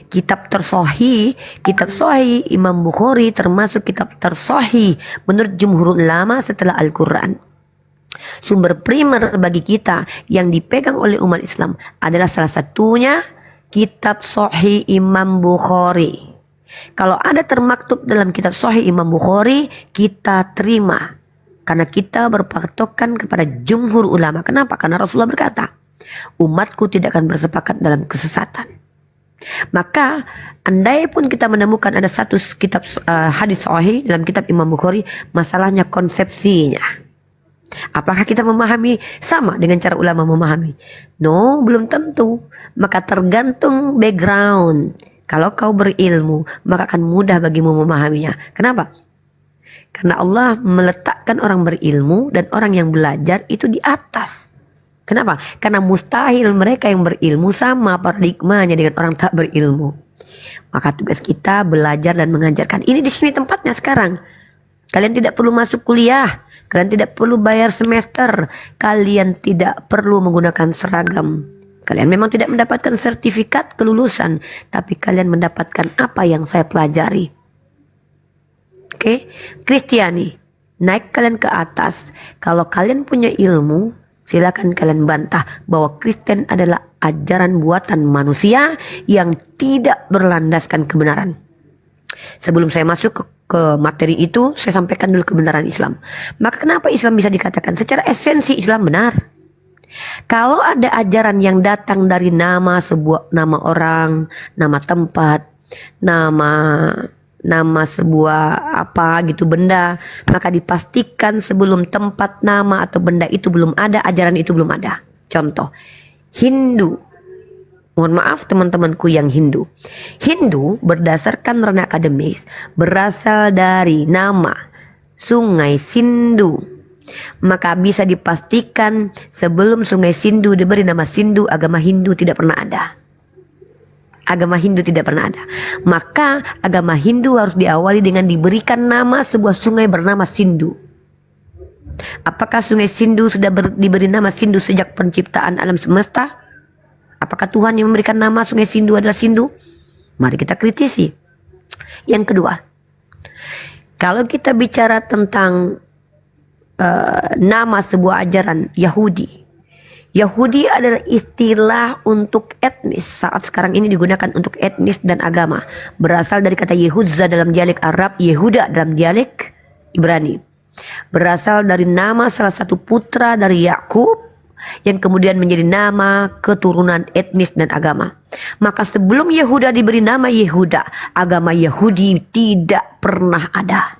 Kitab tersohi, kitab sohi Imam Bukhari termasuk kitab tersohi menurut jumhur ulama setelah Al-Quran. Sumber primer bagi kita yang dipegang oleh umat Islam adalah salah satunya kitab sohi Imam Bukhari. Kalau ada termaktub dalam kitab sohi Imam Bukhari, kita terima. Karena kita berpatokan kepada jumhur ulama. Kenapa? Karena Rasulullah berkata, umatku tidak akan bersepakat dalam kesesatan. Maka andai pun kita menemukan ada satu kitab hadis sahih dalam kitab Imam Bukhari, masalahnya konsepsinya. Apakah kita memahami sama dengan cara ulama memahami? No, belum tentu. Maka tergantung background. Kalau kau berilmu, maka akan mudah bagimu memahaminya. Kenapa? Karena Allah meletakkan orang berilmu dan orang yang belajar itu di atas. Kenapa? Karena mustahil mereka yang berilmu sama paradigmanya dengan orang tak berilmu. Maka tugas kita belajar dan mengajarkan. Ini di sini tempatnya sekarang. Kalian tidak perlu masuk kuliah. Kalian tidak perlu bayar semester. Kalian tidak perlu menggunakan seragam. Kalian memang tidak mendapatkan sertifikat kelulusan. Tapi kalian mendapatkan apa yang saya pelajari. Oke, Kristiani, naik kalian ke atas. Kalau kalian punya ilmu, silakan kalian bantah bahwa Kristen adalah ajaran buatan manusia yang tidak berlandaskan kebenaran. Sebelum saya masuk ke materi itu, saya sampaikan dulu kebenaran Islam. Maka kenapa Islam bisa dikatakan secara esensi Islam benar? Kalau ada ajaran yang datang dari nama orang, nama tempat, nama sebuah apa gitu benda, maka dipastikan sebelum tempat, nama atau benda itu belum ada, ajaran itu belum ada. Contoh, Hindu. Mohon maaf teman-temanku yang Hindu. Hindu berdasarkan ranah akademis berasal dari nama Sungai Sindu. Maka bisa dipastikan sebelum Sungai Sindu diberi nama Sindu, agama Hindu tidak pernah ada. Agama Hindu tidak pernah ada. Maka agama Hindu harus diawali dengan diberikan nama sebuah sungai bernama Sindu. Apakah Sungai Sindu sudah diberi nama Sindu sejak penciptaan alam semesta? Apakah Tuhan yang memberikan nama Sungai Sindu adalah Sindu? Mari kita kritisi. Yang kedua, kalau kita bicara tentang nama sebuah ajaran Yahudi. Yahudi adalah istilah untuk etnis. Saat sekarang ini digunakan untuk etnis dan agama. Berasal dari kata Yehudza dalam dialek Arab, Yehuda dalam dialek Ibrani. berasal dari nama salah satu putra dari Yakub yang kemudian menjadi nama keturunan etnis dan agama. Maka sebelum Yehuda diberi nama Yehuda, agama Yahudi tidak pernah ada.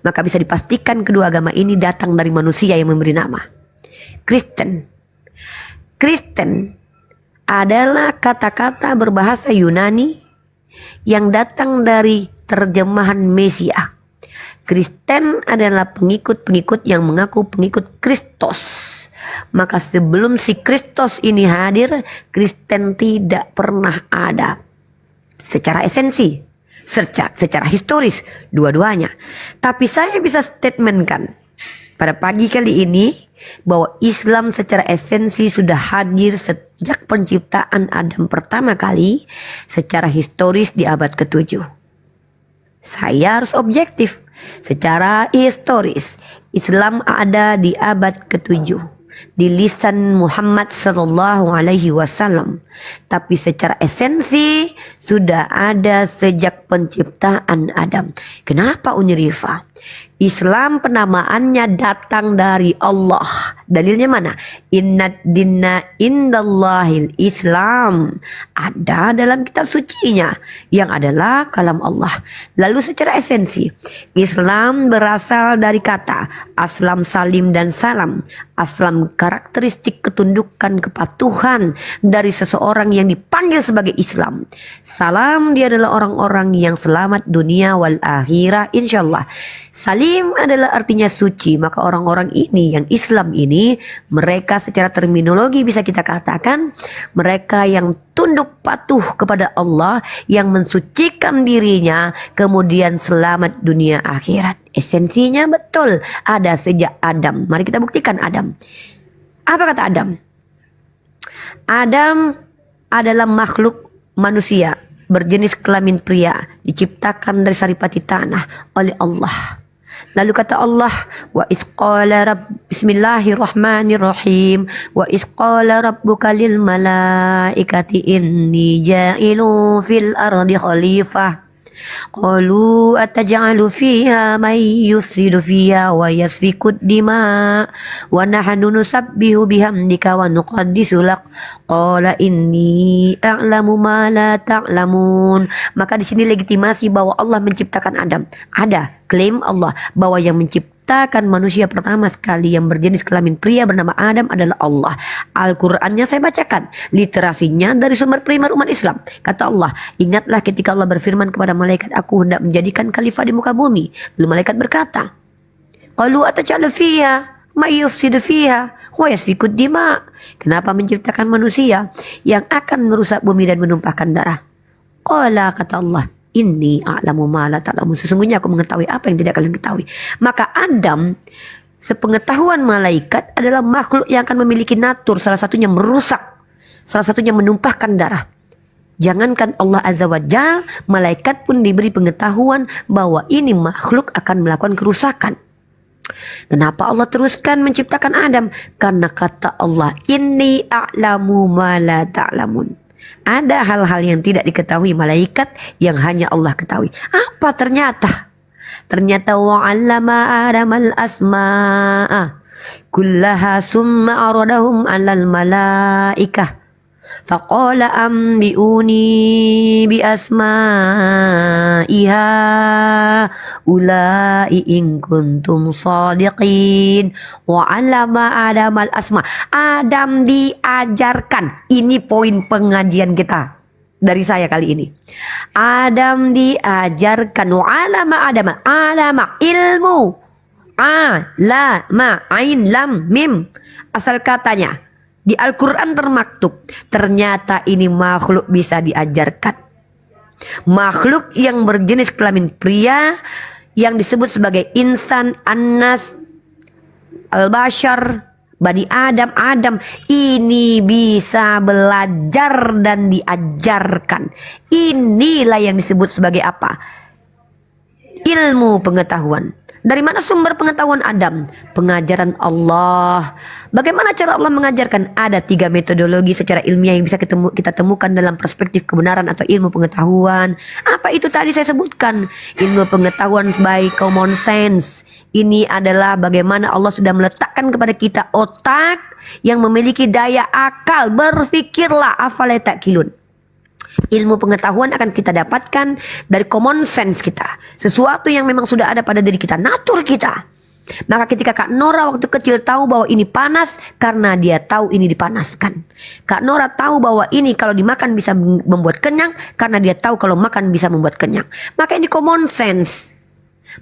Maka bisa dipastikan kedua agama ini datang dari manusia yang memberi nama. Kristen. Kristen adalah kata-kata berbahasa Yunani yang datang dari terjemahan Mesias. Kristen adalah pengikut-pengikut yang mengaku pengikut Kristus. Maka sebelum si Kristus ini hadir, Kristen tidak pernah ada. Secara esensi, secara historis, dua-duanya. Tapi saya bisa statementkan pada pagi kali ini bahwa Islam secara esensi sudah hadir sejak penciptaan Adam pertama kali secara historis di abad ke-7. Saya harus objektif. Secara historis, Islam ada di abad ke-7 di lisan Muhammad sallallahu alaihi wasallam, tapi secara esensi sudah ada sejak penciptaan Adam. Kenapa Uni Rifa? Islam penamaannya datang dari Allah. Dalilnya mana? Inna dinna indallahil Islam. Ada dalam kitab sucinya yang adalah kalam Allah. Lalu secara esensi, Islam berasal dari kata aslam, salim dan salam. Aslam karakteristik ketundukan kepatuhan dari seseorang yang dipanggil sebagai Islam. Salam dia adalah orang-orang yang selamat dunia wal akhirah insyaallah. Salim adalah artinya suci. Maka orang-orang ini yang Islam ini, mereka secara terminologi bisa kita katakan mereka yang tunduk patuh kepada Allah, yang mensucikan dirinya, kemudian selamat dunia akhirat. Esensinya betul ada sejak Adam. Mari kita buktikan Adam. Apa kata Adam? Adam adalah makhluk manusia berjenis kelamin pria, diciptakan dari saripati tanah oleh Allah. Lalu kata Allah, wa isqala bismillahirrahmanirrahim, wa isqala rabbuka lil malaikati inni ja'ilu fil ardi khalifah. Qalu ataj'alu fiha man yufsidu fiha wa yasfiku dima wa nahnu nusabbihu bihamdika wa nuqaddisu lak. Qala inni a'lamu ma la ta'lamun. Maka di sini legitimasi bahwa Allah menciptakan Adam. Ada klaim Allah bahwa yang menciptakan manusia pertama sekali yang berjenis kelamin pria bernama Adam adalah Allah. Al-Qur'annya saya bacakan, literasinya dari sumber primer umat Islam. Kata Allah, ingatlah ketika Allah berfirman kepada malaikat, aku hendak menjadikan khalifah di muka bumi. Lalu malaikat berkata, qalu ataj'alu fiha may yufsidu fiha wa yasfiku dima. Kenapa menciptakan manusia yang akan merusak bumi dan menumpahkan darah? Qala, kata Allah, inni a'lamu ma la ta'lamun. Sesungguhnya aku mengetahui apa yang tidak kalian ketahui. Maka Adam, sepengetahuan malaikat, adalah makhluk yang akan memiliki natur, salah satunya merusak, salah satunya menumpahkan darah. Jangankan Allah Azza wa Jal, malaikat pun diberi pengetahuan bahwa ini makhluk akan melakukan kerusakan. Kenapa Allah teruskan menciptakan Adam? Karena kata Allah, inni a'lamu ma la ta'lamun. Ada hal-hal yang tidak diketahui malaikat yang hanya Allah ketahui. Apa ternyata? Ternyata wa'allama Adamal asma'a kullaha summa aradahum 'alal malaikah. Faqala ambi'uni bi asma'iha ulai in kuntum sadiqin. Wa 'allama Adamal asma. Adam diajarkan. Ini poin pengajian kita dari saya kali ini. Adam diajarkan. Wa 'allama Adam. Alama ilmu. Alama ain lam mim. Asal katanya di Al-Quran termaktub, ternyata ini makhluk bisa diajarkan. Makhluk yang berjenis kelamin pria yang disebut sebagai insan, annas, al-bashar, Bani Adam, Adam ini bisa belajar dan diajarkan. Inilah yang disebut sebagai apa? Ilmu pengetahuan. Dari mana sumber pengetahuan Adam? Pengajaran Allah. Bagaimana cara Allah mengajarkan? Ada 3 metodologi secara ilmiah yang bisa kita temukan dalam perspektif kebenaran atau ilmu pengetahuan. Apa itu tadi saya sebutkan? Ilmu pengetahuan by common sense. Ini adalah bagaimana Allah sudah meletakkan kepada kita otak yang memiliki daya akal. Berfikirlah, afala ta'qilun. Ilmu pengetahuan akan kita dapatkan dari common sense kita. Sesuatu yang memang sudah ada pada diri kita, natur kita. Maka ketika Kak Nora waktu kecil tahu bahwa ini panas, karena dia tahu ini dipanaskan. Kak Nora tahu bahwa ini kalau dimakan bisa membuat kenyang, karena dia tahu kalau makan bisa membuat kenyang. Maka ini common sense.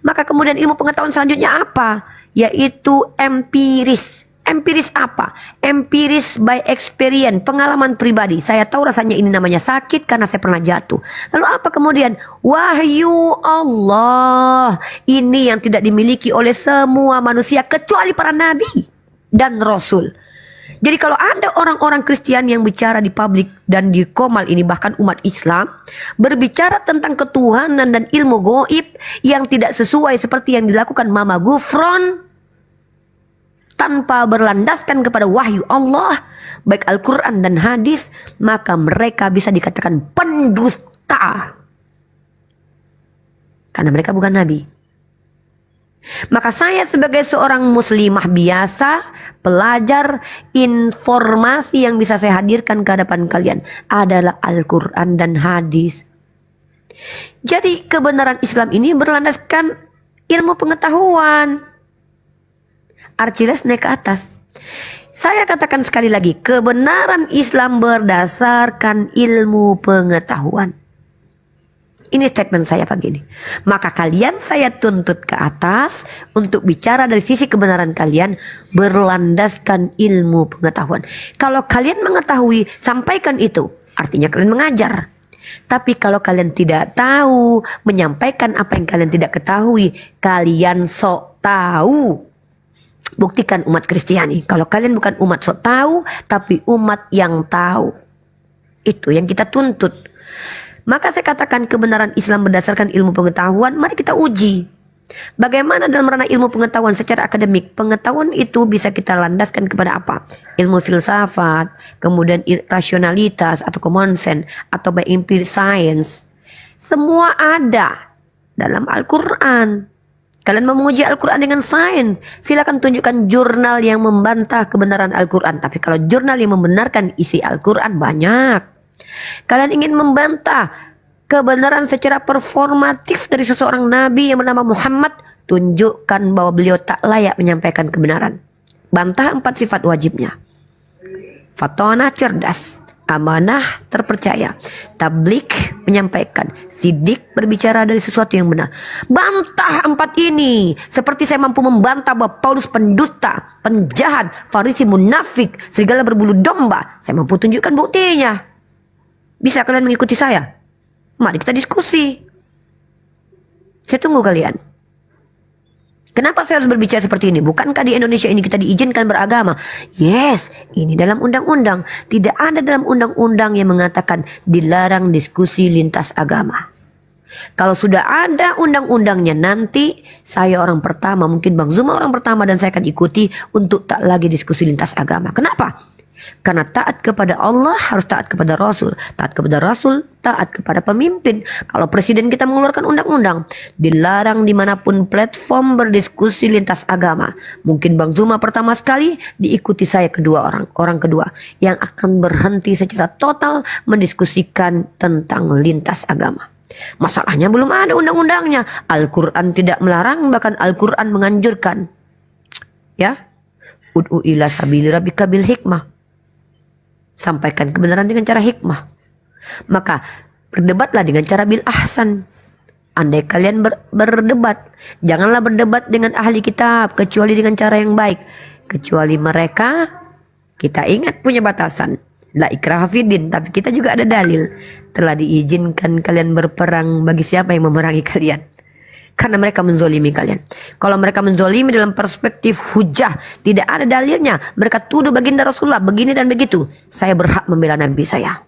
Maka kemudian ilmu pengetahuan selanjutnya apa? Yaitu empiris. Empiris apa? Empiris by experience, pengalaman pribadi. Saya tahu rasanya ini namanya sakit karena saya pernah jatuh. Lalu apa kemudian? Wahyu Allah. Ini yang tidak dimiliki oleh semua manusia kecuali para nabi dan rasul. Jadi kalau ada orang-orang Kristen yang bicara di publik dan di Komal ini, bahkan umat Islam, berbicara tentang ketuhanan dan ilmu goib yang tidak sesuai seperti yang dilakukan Mama Gufron, tanpa berlandaskan kepada wahyu Allah, baik Al-Quran dan hadis, maka mereka bisa dikatakan pendusta. Karena mereka bukan nabi. Maka saya sebagai seorang muslimah biasa, pelajar, informasi yang bisa saya hadirkan ke hadapan kalian adalah Al-Quran dan hadis. Jadi kebenaran Islam ini berlandaskan ilmu pengetahuan. Archiles naik ke atas. Saya katakan sekali lagi, kebenaran Islam berdasarkan ilmu pengetahuan. Ini statement saya pagi ini. Maka kalian saya tuntut ke atas untuk bicara dari sisi kebenaran kalian berlandaskan ilmu pengetahuan. Kalau kalian mengetahui, sampaikan itu. Artinya kalian mengajar. Tapi kalau kalian tidak tahu, menyampaikan apa yang kalian tidak ketahui, kalian sok tahu. Buktikan umat Kristiani. Kalau kalian bukan umat sok tahu, tapi umat yang tahu. Itu yang kita tuntut. Maka saya katakan kebenaran Islam berdasarkan ilmu pengetahuan. Mari kita uji. Bagaimana dalam ranah ilmu pengetahuan secara akademik? Pengetahuan itu bisa kita landaskan kepada apa? Ilmu filsafat, kemudian rasionalitas atau common sense, atau by empirical science. Semua ada dalam Al-Quran. Kalian mau menguji Al-Quran dengan sains, silakan tunjukkan jurnal yang membantah kebenaran Al-Quran. Tapi kalau jurnal yang membenarkan isi Al-Quran banyak. Kalian ingin membantah kebenaran secara performatif dari seseorang nabi yang bernama Muhammad, tunjukkan bahwa beliau tak layak menyampaikan kebenaran. Bantah 4 sifat wajibnya. Fatonah cerdas, amanah terpercaya, tablik menyampaikan, sidik berbicara dari sesuatu yang benar. Bantah 4 ini. Seperti saya mampu membantah bahwa Paulus pendusta, penjahat, farisi munafik, serigala berbulu domba. Saya mampu tunjukkan buktinya. Bisa kalian mengikuti saya? Mari kita diskusi. Saya tunggu kalian. Kenapa saya harus berbicara seperti ini? Bukankah di Indonesia ini kita diizinkan beragama? Yes, ini dalam undang-undang. Tidak ada dalam undang-undang yang mengatakan dilarang diskusi lintas agama. Kalau sudah ada undang-undangnya, nanti saya orang pertama, mungkin Bang Zuma orang pertama, dan saya akan ikuti untuk tak lagi diskusi lintas agama. Kenapa? Karena taat kepada Allah harus taat kepada Rasul. Taat kepada Rasul, taat kepada pemimpin. Kalau presiden kita mengeluarkan undang-undang, dilarang dimanapun platform berdiskusi lintas agama. Mungkin Bang Zuma pertama sekali, diikuti saya kedua orang. Orang kedua yang akan berhenti secara total mendiskusikan tentang lintas agama. Masalahnya belum ada undang-undangnya. Al-Quran tidak melarang, bahkan Al-Quran menganjurkan. Ya, ud'u ila sabili rabbika bil hikmah. Sampaikan kebenaran dengan cara hikmah. Maka berdebatlah dengan cara bil ahsan. Andai kalian berdebat, janganlah berdebat dengan ahli kitab kecuali dengan cara yang baik. Kecuali mereka, kita ingat punya batasan. La ikraha fiddin, tapi kita juga ada dalil. Telah diizinkan kalian berperang bagi siapa yang memerangi kalian. Karena mereka menzolimi kalian. Kalau mereka menzolimi dalam perspektif hujah, tidak ada dalilnya, mereka tuduh baginda Rasulullah begini dan begitu, saya berhak membela Nabi saya.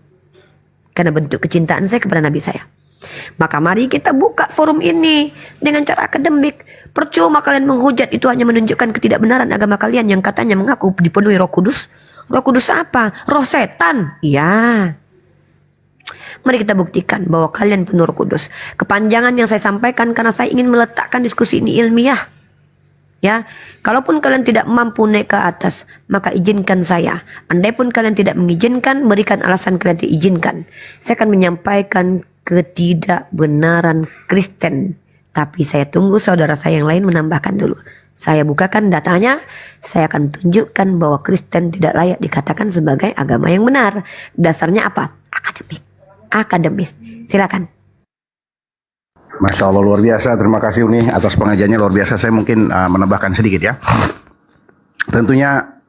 Karena bentuk kecintaan saya kepada Nabi saya. Maka mari kita buka forum ini dengan cara akademik. Percuma kalian menghujat, itu hanya menunjukkan ketidakbenaran agama kalian yang katanya mengaku dipenuhi Roh Kudus. Roh Kudus apa? Roh setan. Ya. Mari kita buktikan bahwa kalian penuh Roh Kudus. Kepanjangan yang saya sampaikan karena saya ingin meletakkan diskusi ini ilmiah. Ya, kalaupun kalian tidak mampu naik ke atas, maka izinkan saya. Andai pun kalian tidak mengizinkan, berikan alasan kalian diizinkan. Saya akan menyampaikan ketidakbenaran Kristen. Tapi saya tunggu saudara saya yang lain menambahkan dulu. Saya bukakan datanya, saya akan tunjukkan bahwa Kristen tidak layak dikatakan sebagai agama yang benar. Dasarnya apa? Akademik. Akademis. Silakan. Masya Allah, luar biasa. Terima kasih Uni atas pengajiannya, luar biasa. Saya mungkin menambahkan sedikit ya. Tentunya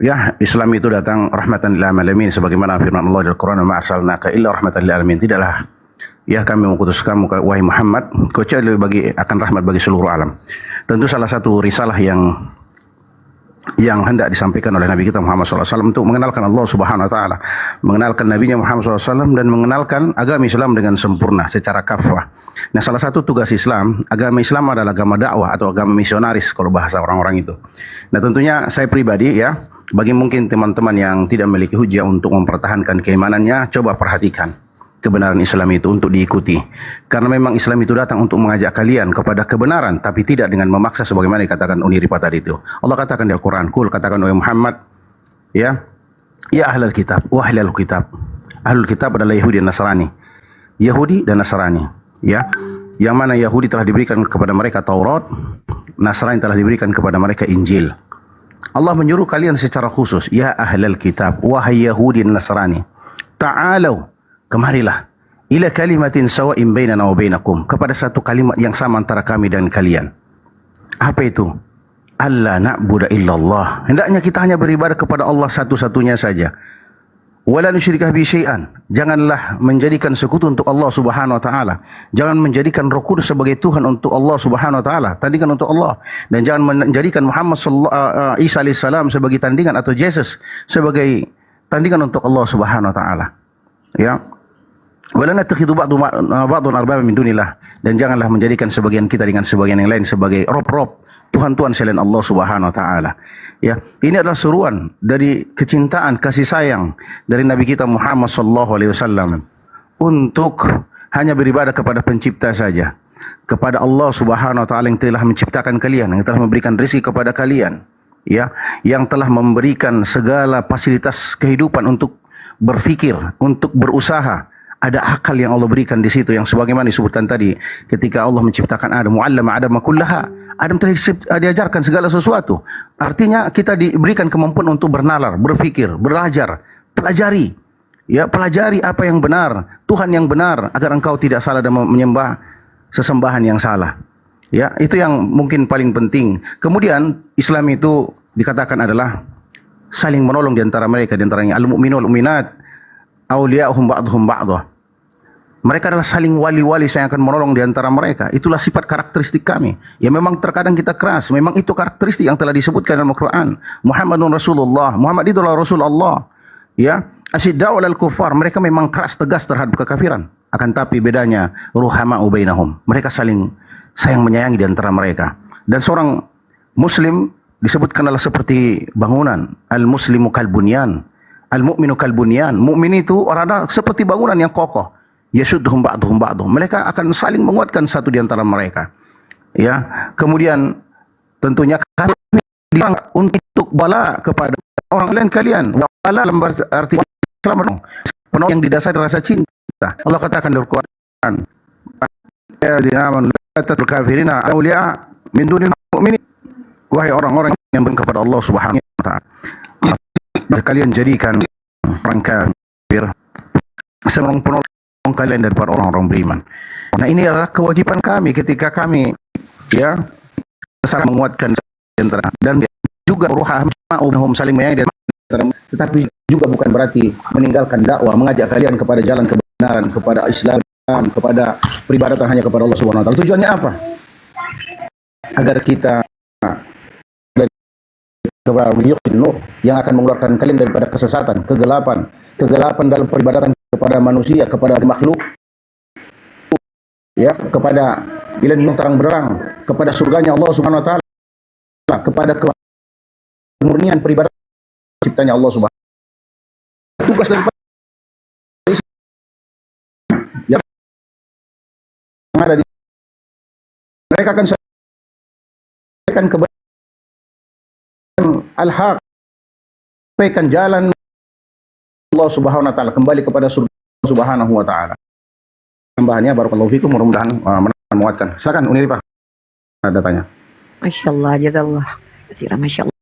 ya, Islam itu datang rahmatan lil alamin, sebagaimana firman Allah di Al-Qur'an, "Ma arsalnaka illa rahmatan lil alamin." Tidaklah ya kami mengutus kamu wahai Muhammad kecuali akan rahmat bagi seluruh alam. Tentu salah satu risalah yang hendak disampaikan oleh Nabi kita Muhammad SAW untuk mengenalkan Allah Subhanahu Wa Taala, mengenalkan Nabi-Nya Muhammad SAW, dan mengenalkan agama Islam dengan sempurna secara kafah. Nah, salah satu tugas Islam, agama Islam adalah agama dakwah atau agama misionaris kalau bahasa orang-orang itu. Nah, tentunya saya pribadi ya, bagi mungkin teman-teman yang tidak memiliki hujah untuk mempertahankan keimanannya, coba perhatikan kebenaran Islam itu untuk diikuti. Karena memang Islam itu datang untuk mengajak kalian kepada kebenaran, tapi tidak dengan memaksa sebagaimana dikatakan Uni Ripa tadi itu. Allah katakan di Al-Quran, "Qul," katakan oleh Muhammad, ya ahlul kitab, wa ahlul kitab. Ahlul kitab adalah Yahudi dan Nasrani. Yahudi dan Nasrani, ya. Yang mana Yahudi telah diberikan kepada mereka Taurat, Nasrani telah diberikan kepada mereka Injil. Allah menyuruh kalian secara khusus, ya ahlul kitab, wahai Yahudi dan Nasrani, ta'alau, kemarilah, ila kalimatin sawa'in bainana wa bainakum, kepada satu kalimat yang sama antara kami dan kalian. Apa itu? Alla na'budu illallah. Hendaknya kita hanya beribadah kepada Allah satu-satunya saja. Wala nusyrikah bi syai'an. Janganlah menjadikan sekutu untuk Allah Subhanahu wa taala. Jangan menjadikan Roh Kudus sebagai Tuhan untuk Allah Subhanahu wa taala, tandingan untuk Allah, dan jangan menjadikan Muhammad Isa alaihissalam sebagai tandingan atau Yesus sebagai tandingan untuk Allah Subhanahu wa taala. Ya. Wala nattakhidhu ba'dun arbaba min dunillah, dan janganlah menjadikan sebagian kita dengan sebagian yang lain sebagai rob-rob, Tuhan-Tuhan selain Allah Subhanahu wa taala. Ya, ini adalah seruan dari kecintaan, kasih sayang dari Nabi kita Muhammad sallallahu alaihi wasallam untuk hanya beribadah kepada pencipta saja, kepada Allah Subhanahu wa taala yang telah menciptakan kalian, yang telah memberikan rezeki kepada kalian, ya, yang telah memberikan segala fasilitas kehidupan untuk berfikir, untuk berusaha. Ada akal yang Allah berikan di situ, yang sebagaimana disebutkan tadi ketika Allah menciptakan Adam, mu'allama Adam kullaha. Adam telah diajarkan segala sesuatu. Artinya kita diberikan kemampuan untuk bernalar, berfikir, belajar, pelajari. Ya, pelajari apa yang benar, Tuhan yang benar, agar engkau tidak salah dan menyembah sesembahan yang salah. Ya, itu yang mungkin paling penting. Kemudian Islam itu dikatakan adalah saling menolong di antara mereka, di antaranya al-mu'minul mu'minat awliya'uhum ba'duhum ba'dah. Mereka adalah saling wali-wali, saya akan menolong di antara mereka. Itulah sifat karakteristik kami. Ya, memang terkadang kita keras, memang itu karakteristik yang telah disebutkan dalam Al-Quran. Muhammadun Rasulullah, Muhammad itu adalah Rasul Allah. Ya, asyidda'u 'alal kuffar, mereka memang keras tegas terhadap kekafiran. Akan tapi bedanya ruhama'u bainahum, mereka saling sayang menyayangi di antara mereka. Dan seorang muslim disebutkan adalah seperti bangunan. Al-muslimu kalbunyan, al-mu'minu kalbunyan. Mukmin itu orang seperti bangunan yang kokoh. Yashudduhum ba'duhum ba'duhum. Mereka akan saling menguatkan satu di antara mereka. Ya, kemudian tentunya kami dilarang untuk bala kepada orang lain kalian. Bala dalam arti Islam penuh yang didasari rasa cinta. Allah katakan dalam Al-Quran, ya dinaman la tatul kafirina awliya min dunil mu'minin. Wahai orang-orang yang beriman kepada Allah Subhanahu wa taala, kalian jadikan orang kafir seorang penolong kalian daripada orang-orang beriman. Nah, ini adalah kewajiban kami ketika kami ya sangat menguatkan antara, dan juga ruhamahum saling menyayangi, tetapi juga bukan berarti meninggalkan dakwah, mengajak kalian kepada jalan kebenaran, kepada Islam, kepada peribadatan hanya kepada Allah Subhanahu wa taala. Tujuannya apa? Agar kita kepada nur yang akan mengeluarkan kalian daripada kesesatan, kegelapan dalam peribadatan kepada manusia, kepada makhluk, ya, kepada ilan yang terang berang, kepada surganya Allah Subhanahu wa taala, kepada kemurnian peribadatan ciptanya Allah Subhanahu wa taala. Tugas daripada yang ada di mereka akan sampaikan kebenaran al-haq, sampaikan jalan Allah Subhanahu wa taala, kembali kepada surga Subhanahu wa taala. Tambahannya barakallahu fikum, mudah-mudahan menguatkan. Silakan Uniripa, ada tanya. Masya Allah, jazakallah. Masya Allah.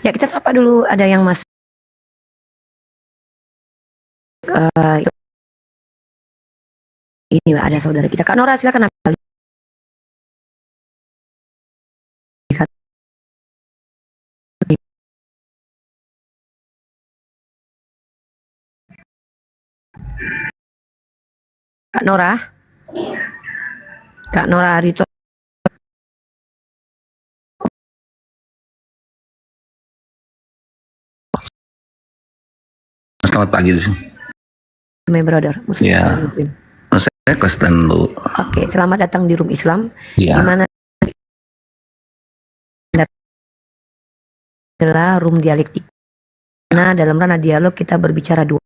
Ya, kita sapa dulu, ada yang masuk. Ini ada saudara kita Kak Nora, silakan. Kak Nora, Kak Nora Arito. Selamat pagi di sini. My brother, Muslim. Ya. Muslim. Saya Kristen dulu. Oke, selamat datang di Room Islam. Ya. Di mana adalah room dialektik. Nah, dalam ranah dialog kita berbicara dua.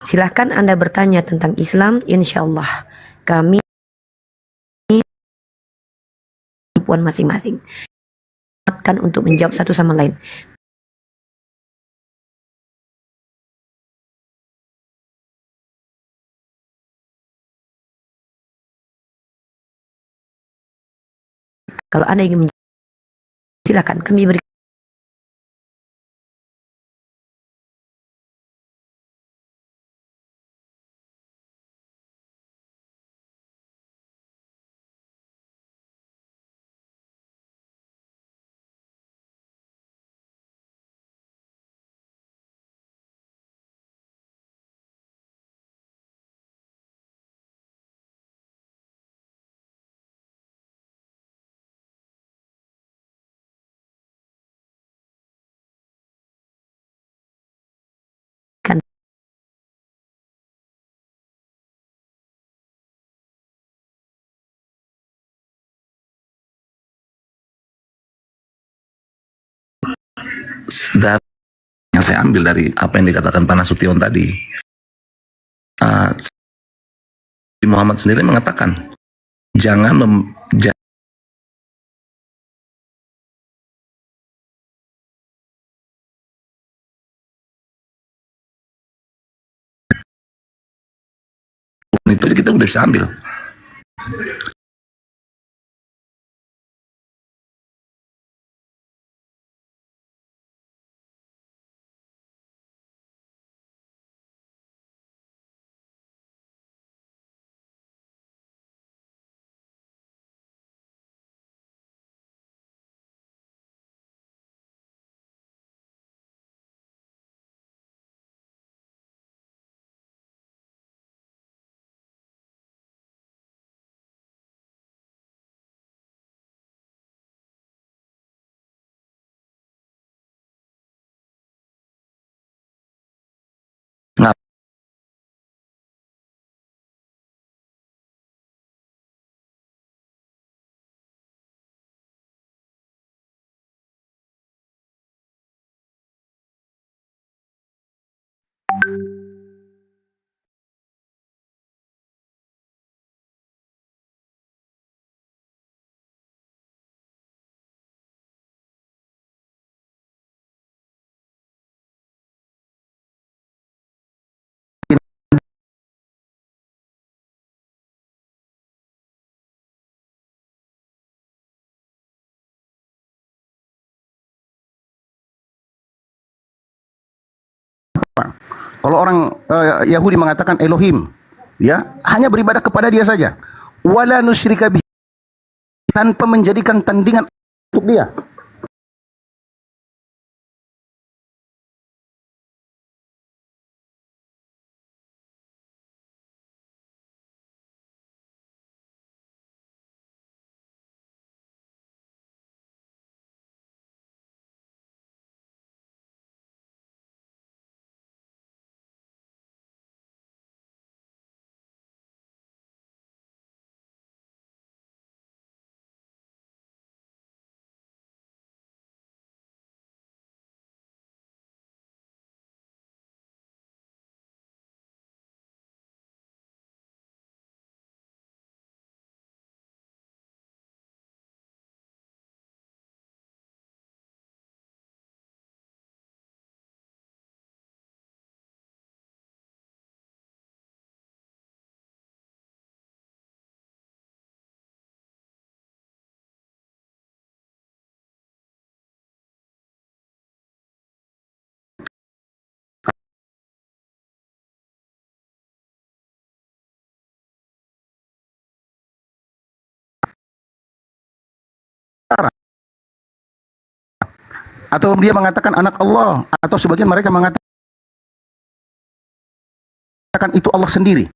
Silahkan Anda bertanya tentang Islam, insya Allah kami kemampuan masing-masing akan untuk menjawab satu sama lain. Kalau Anda ingin menjawab, silakan kami beri. Dan yang saya ambil dari apa yang dikatakan Pak Nasution tadi, Muhammad sendiri mengatakan jangan itu aja kita udah bisa ambil. Nah, kalau orang Yahudi mengatakan Elohim, ya, hanya beribadah kepada dia saja. Wala nusyrika bihi tanpa menjadikan tandingan untuk dia. Atau dia mengatakan anak Allah, atau sebagian mereka mengatakan itu Allah sendiri.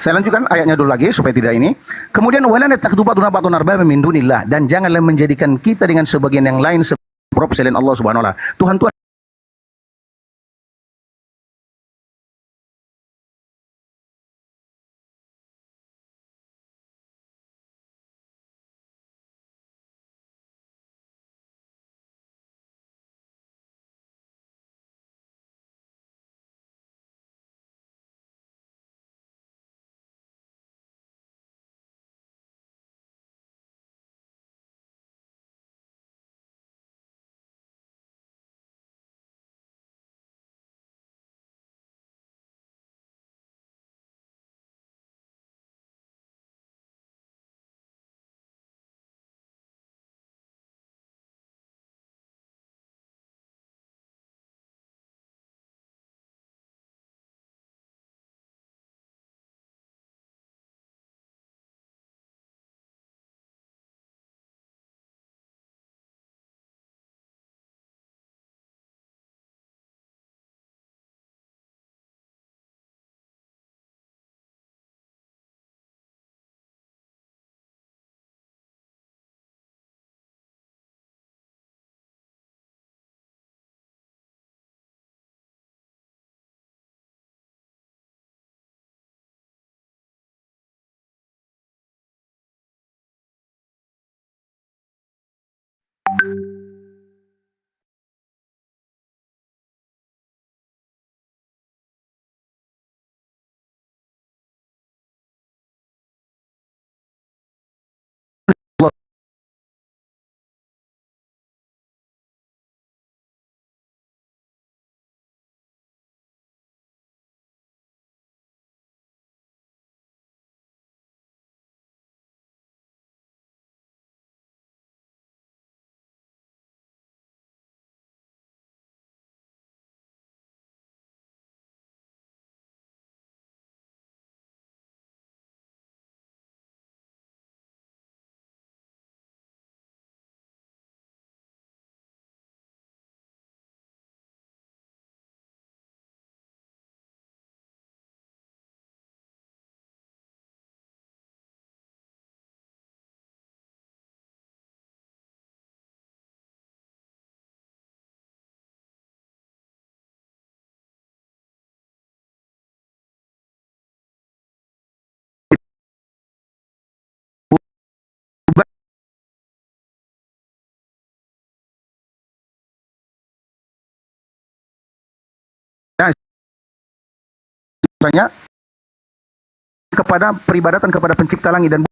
Saya lanjutkan ayatnya dulu lagi supaya tidak ini. Kemudian wala nattakhidhu ba'duna ba'dan arbaba min dunillah, dan janganlah menjadikan kita dengan sebagian yang lain seprop selain Allah Subhanahu wa taala. Tuhan Tuhan kepada peribadatan kepada pencipta langit dan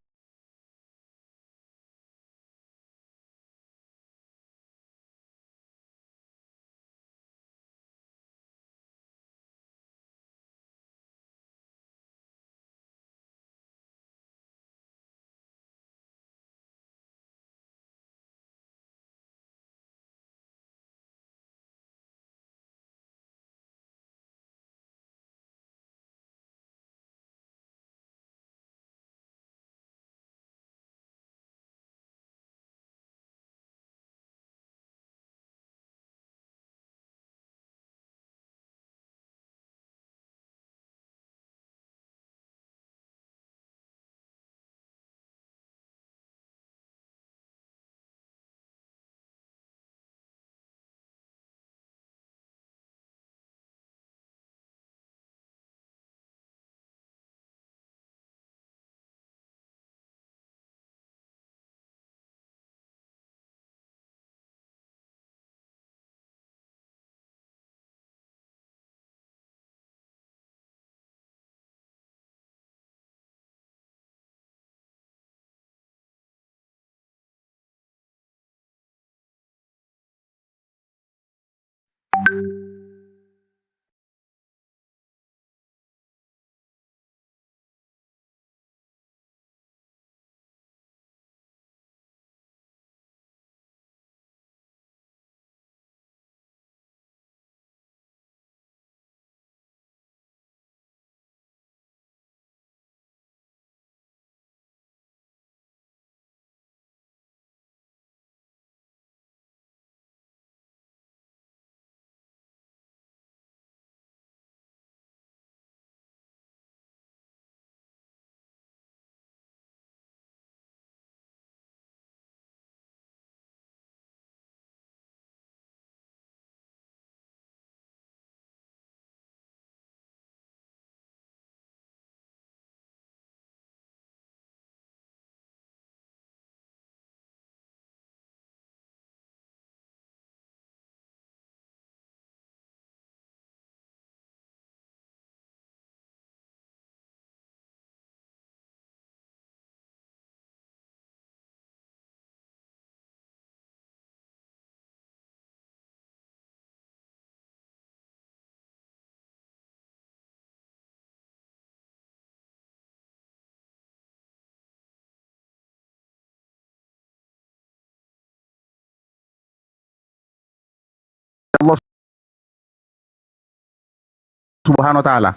Subhanahu wa taala.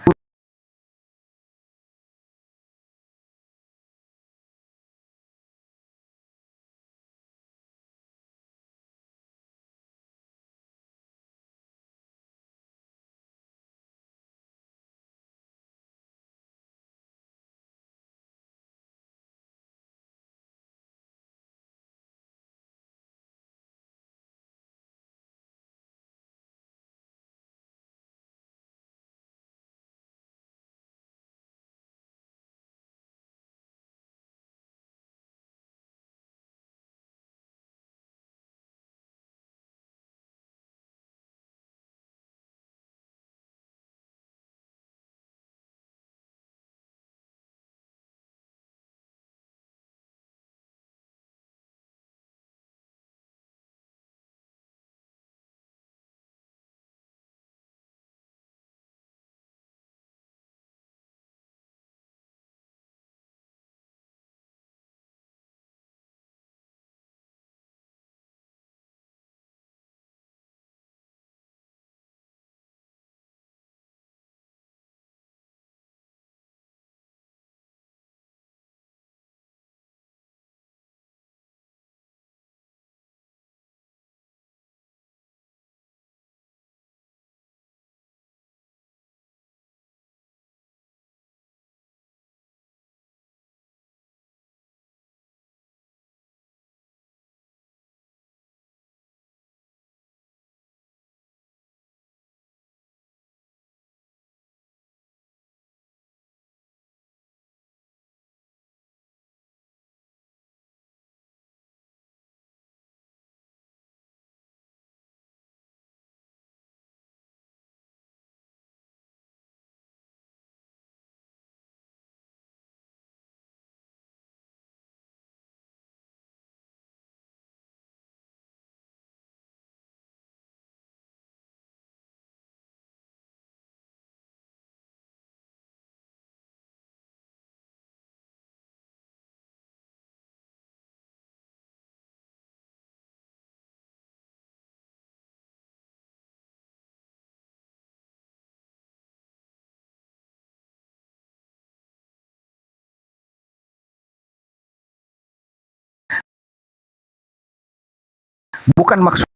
Bukan maksud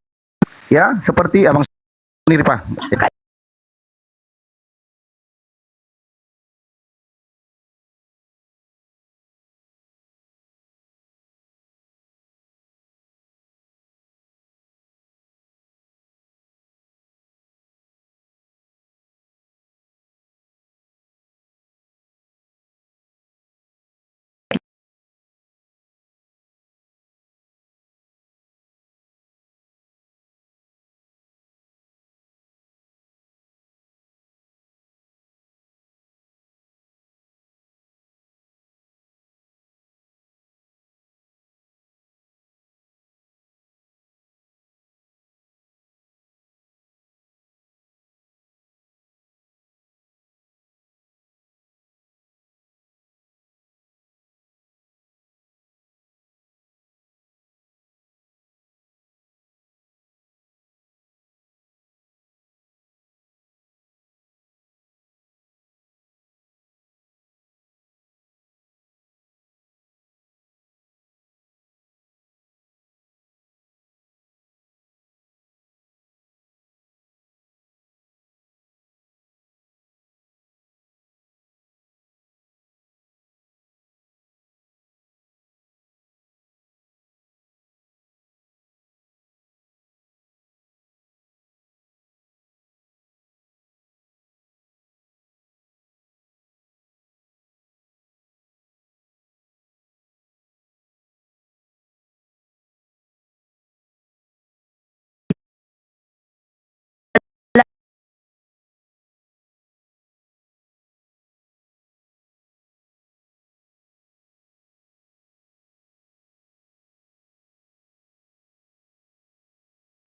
ya seperti abang sendiri Pak.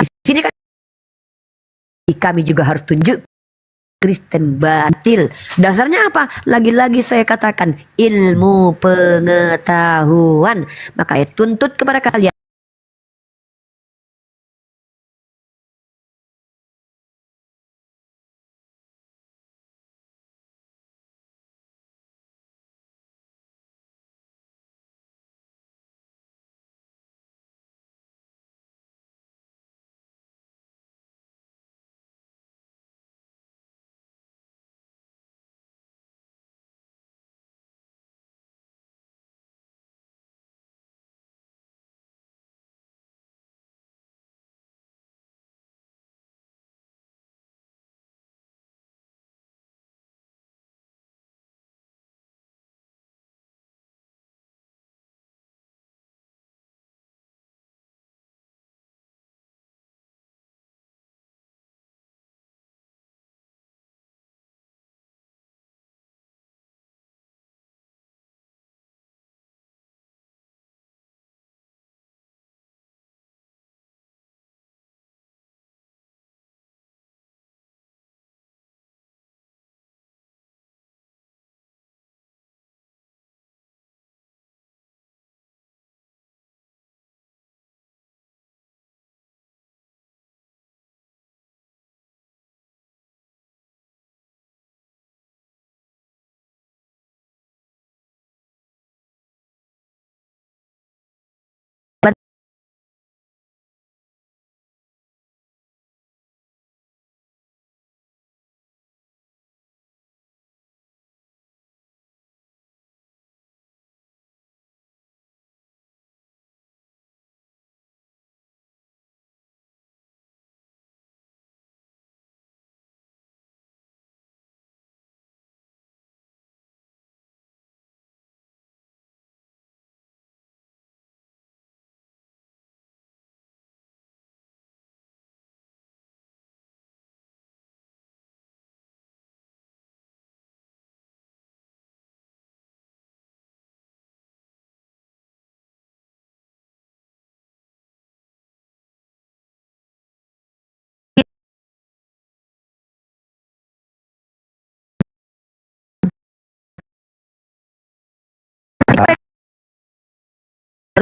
Di sini kan kami juga harus tunjuk Kristen batil. Dasarnya apa? Lagi-lagi saya katakan ilmu pengetahuan. Maka tuntut kepada kalian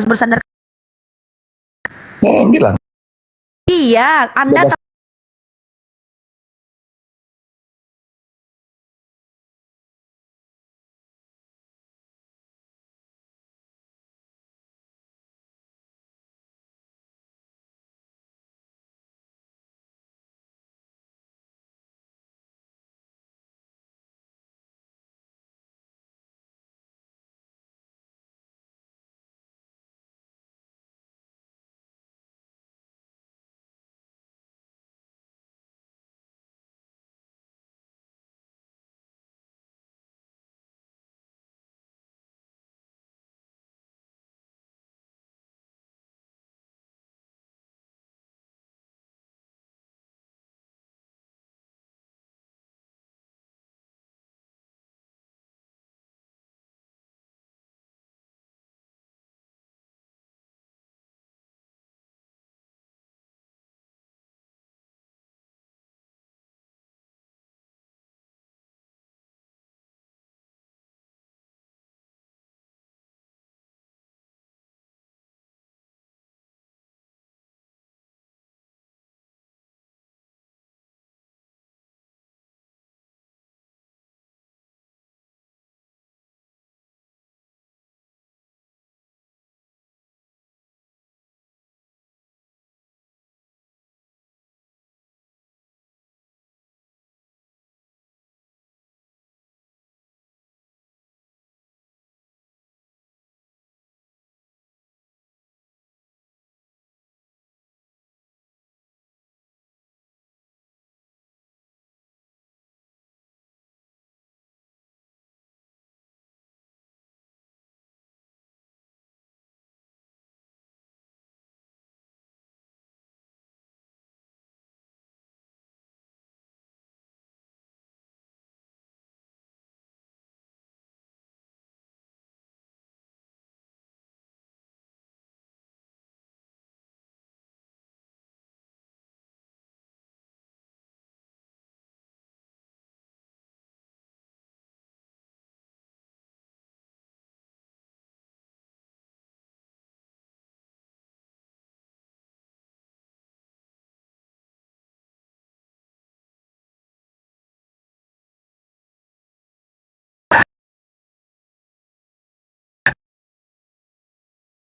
harus bersandar. Ya, yang bilang. Iya, Anda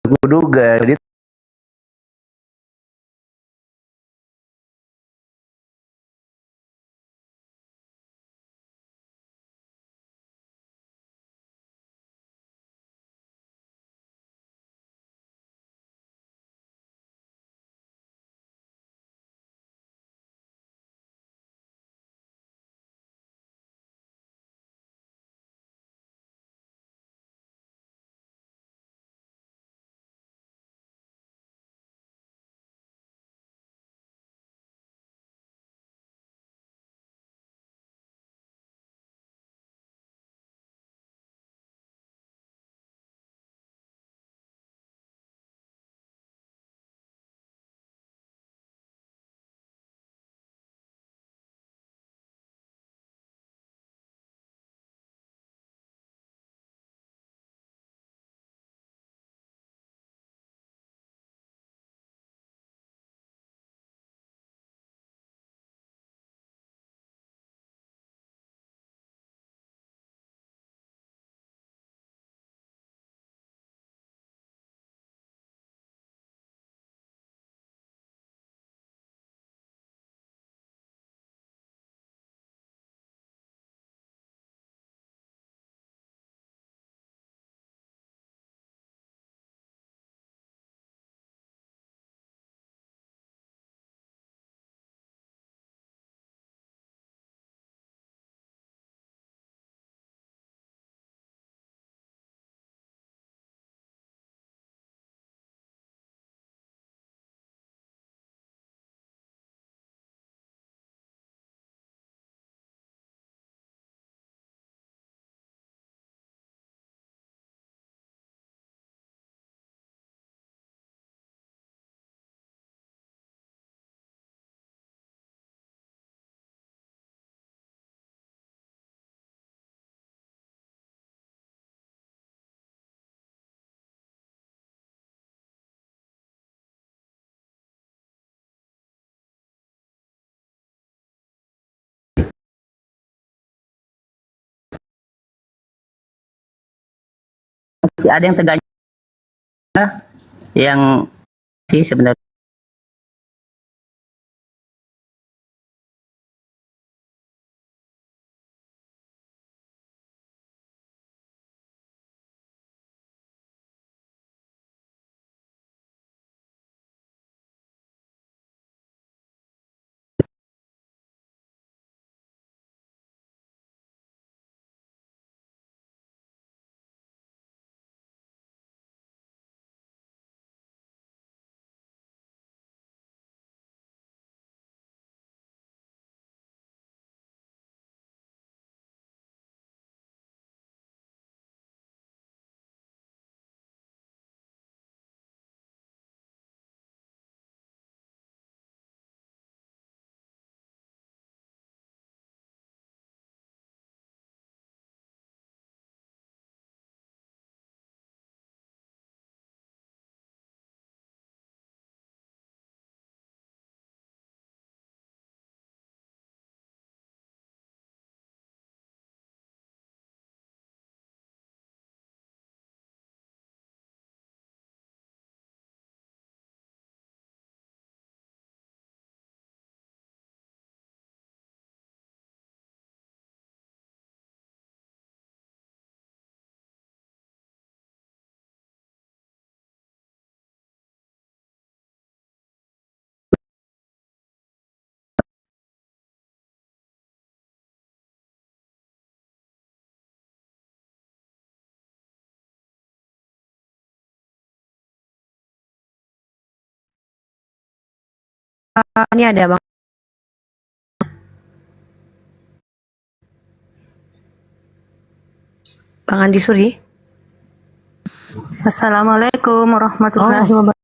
Kuduga dia ada yang terganjal yang sih sebenarnya. Ini ada Bang Andi Suri. Assalamualaikum warahmatullahi Oh. wabarakatuh.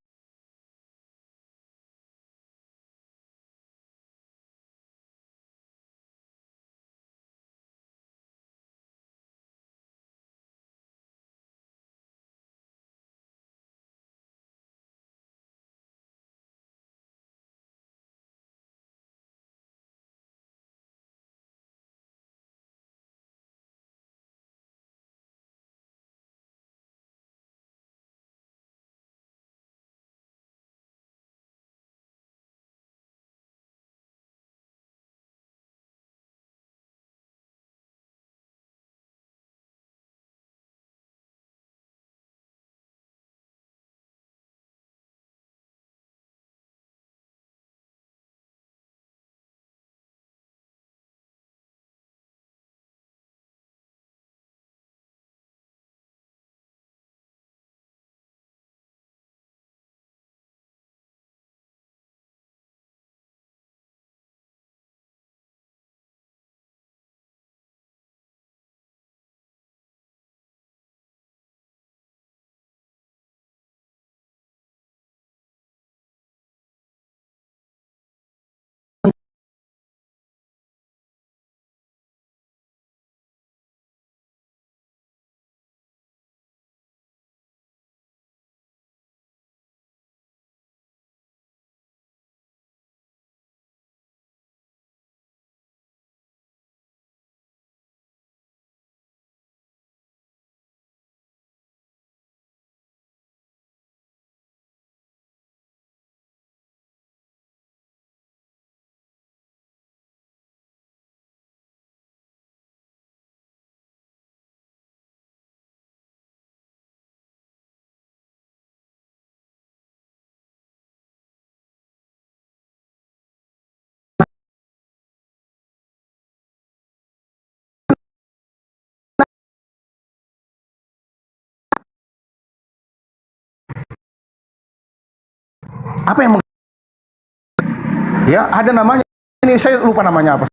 Apa yang ya ada namanya, ini saya lupa namanya apa.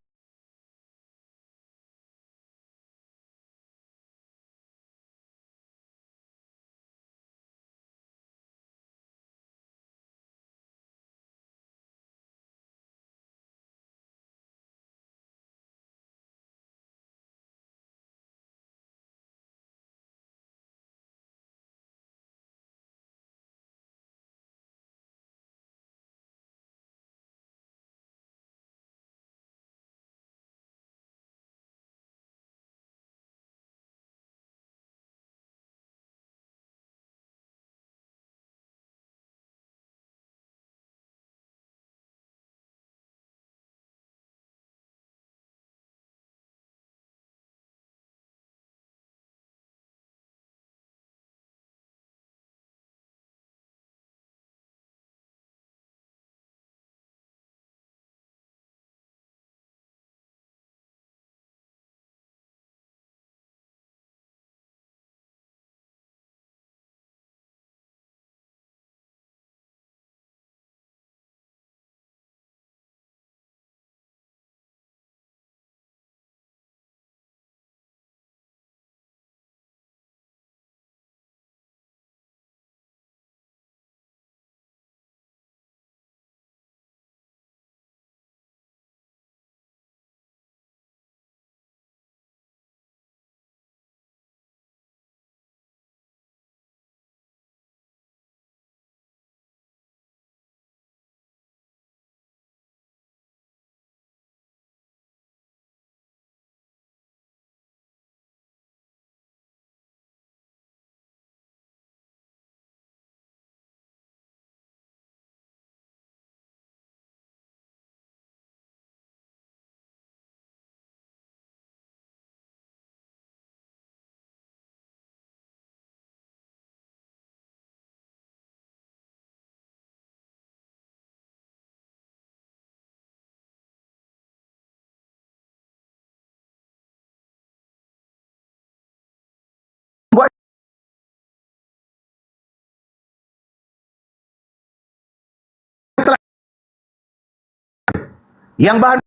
Yang bahan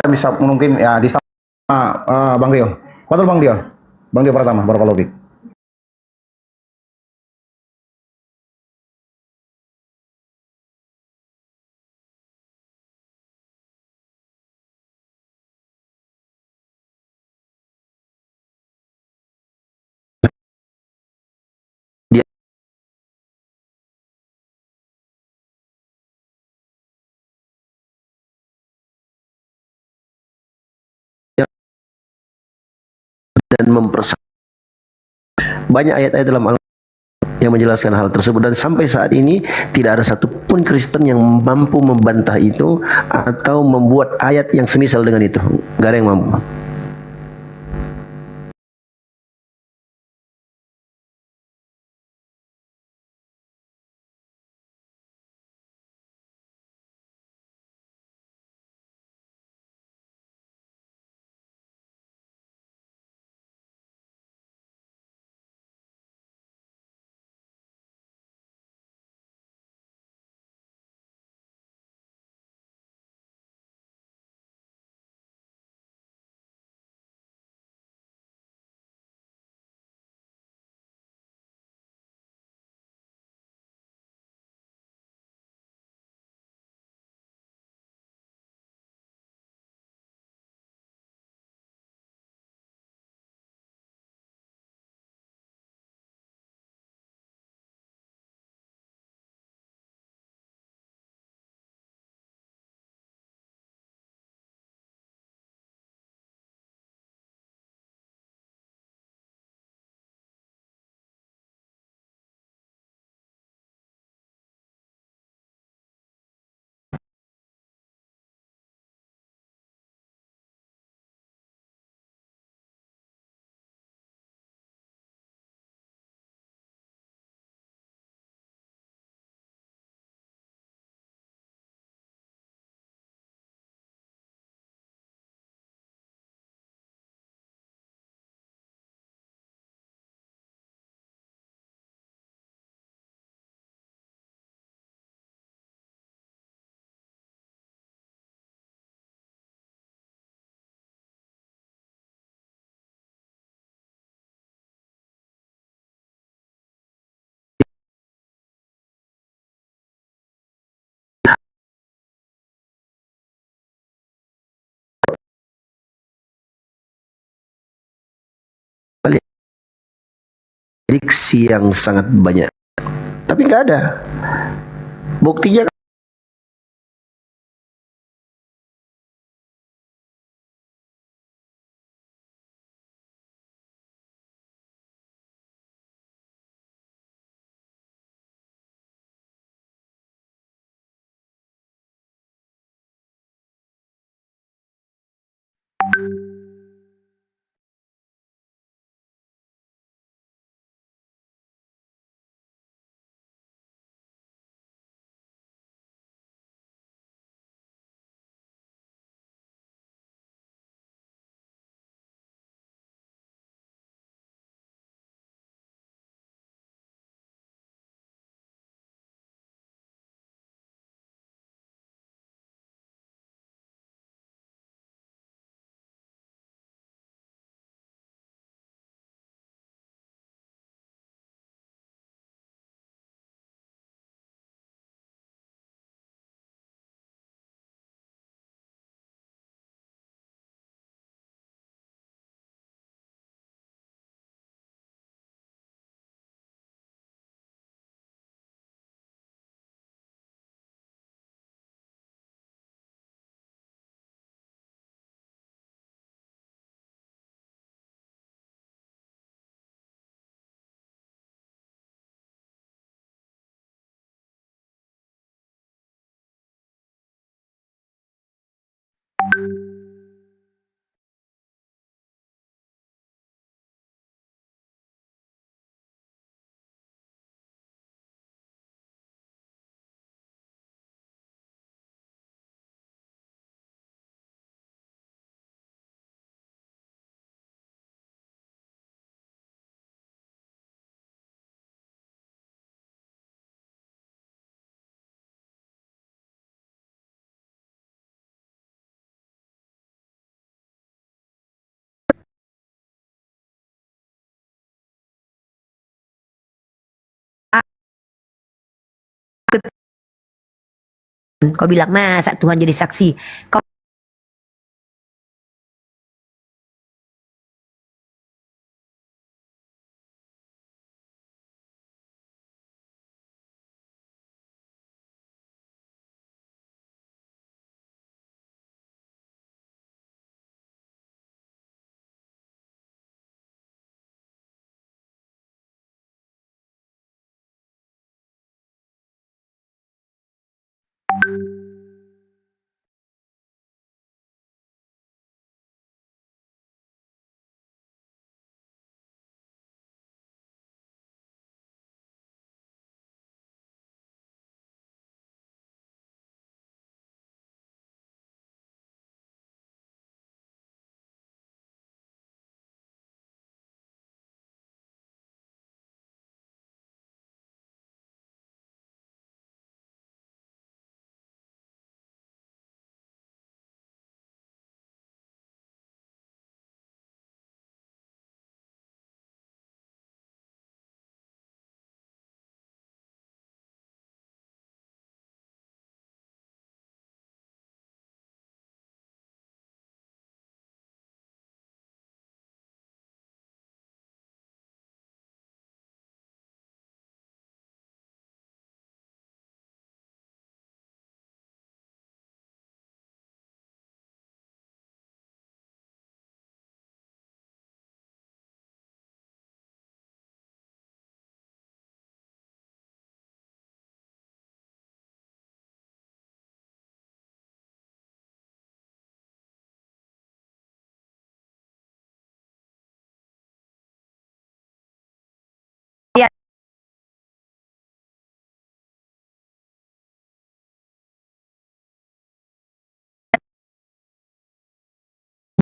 bisa mungkin ya di sama Bang Rio. Betul Bang Dio. Bang Dio pertama Barakallahu Fik. Dia dan banyak ayat-ayat dalam yang menjelaskan hal tersebut, dan sampai saat ini tidak ada satupun Kristen yang mampu membantah itu atau membuat ayat yang semisal dengan itu. Gak ada yang mampu. diksi yang sangat banyak. Tapi nggak ada buktinya. Kau bilang masa Tuhan jadi saksi? Kau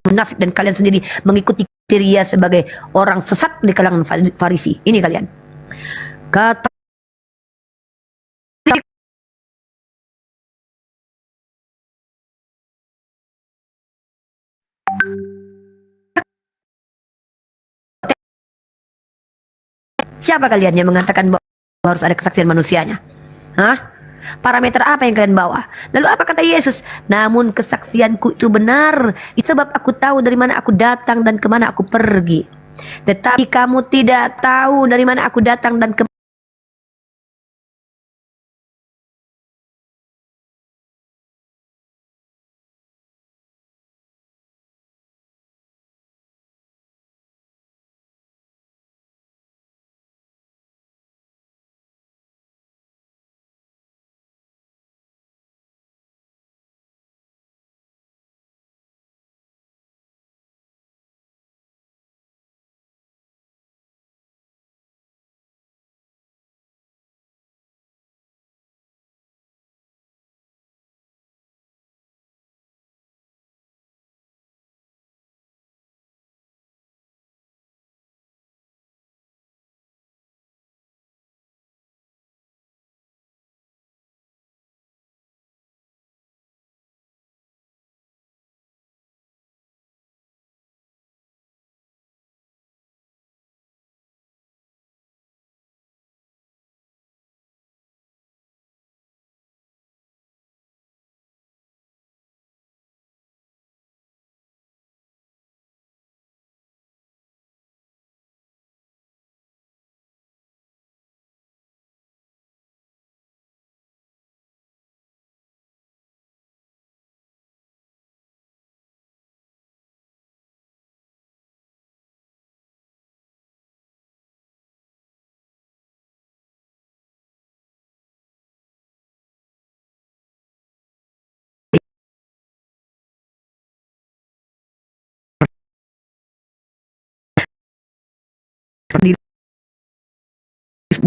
munafik dan kalian sendiri mengikuti kriteria sebagai orang sesat di kalangan Farisi. Ini kalian. Kata siapa kalian yang mengatakan bahwa harus ada kesaksian manusianya? Hah? Parameter apa yang kalian bawa? Lalu apa kata Yesus? Namun kesaksianku itu benar, sebab aku tahu dari mana aku datang dan kemana aku pergi. Tetapi kamu tidak tahu dari mana aku datang dan ke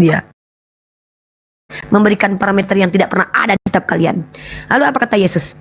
dia memberikan parameter yang tidak pernah ada di kitab kalian. Lalu apa kata Yesus?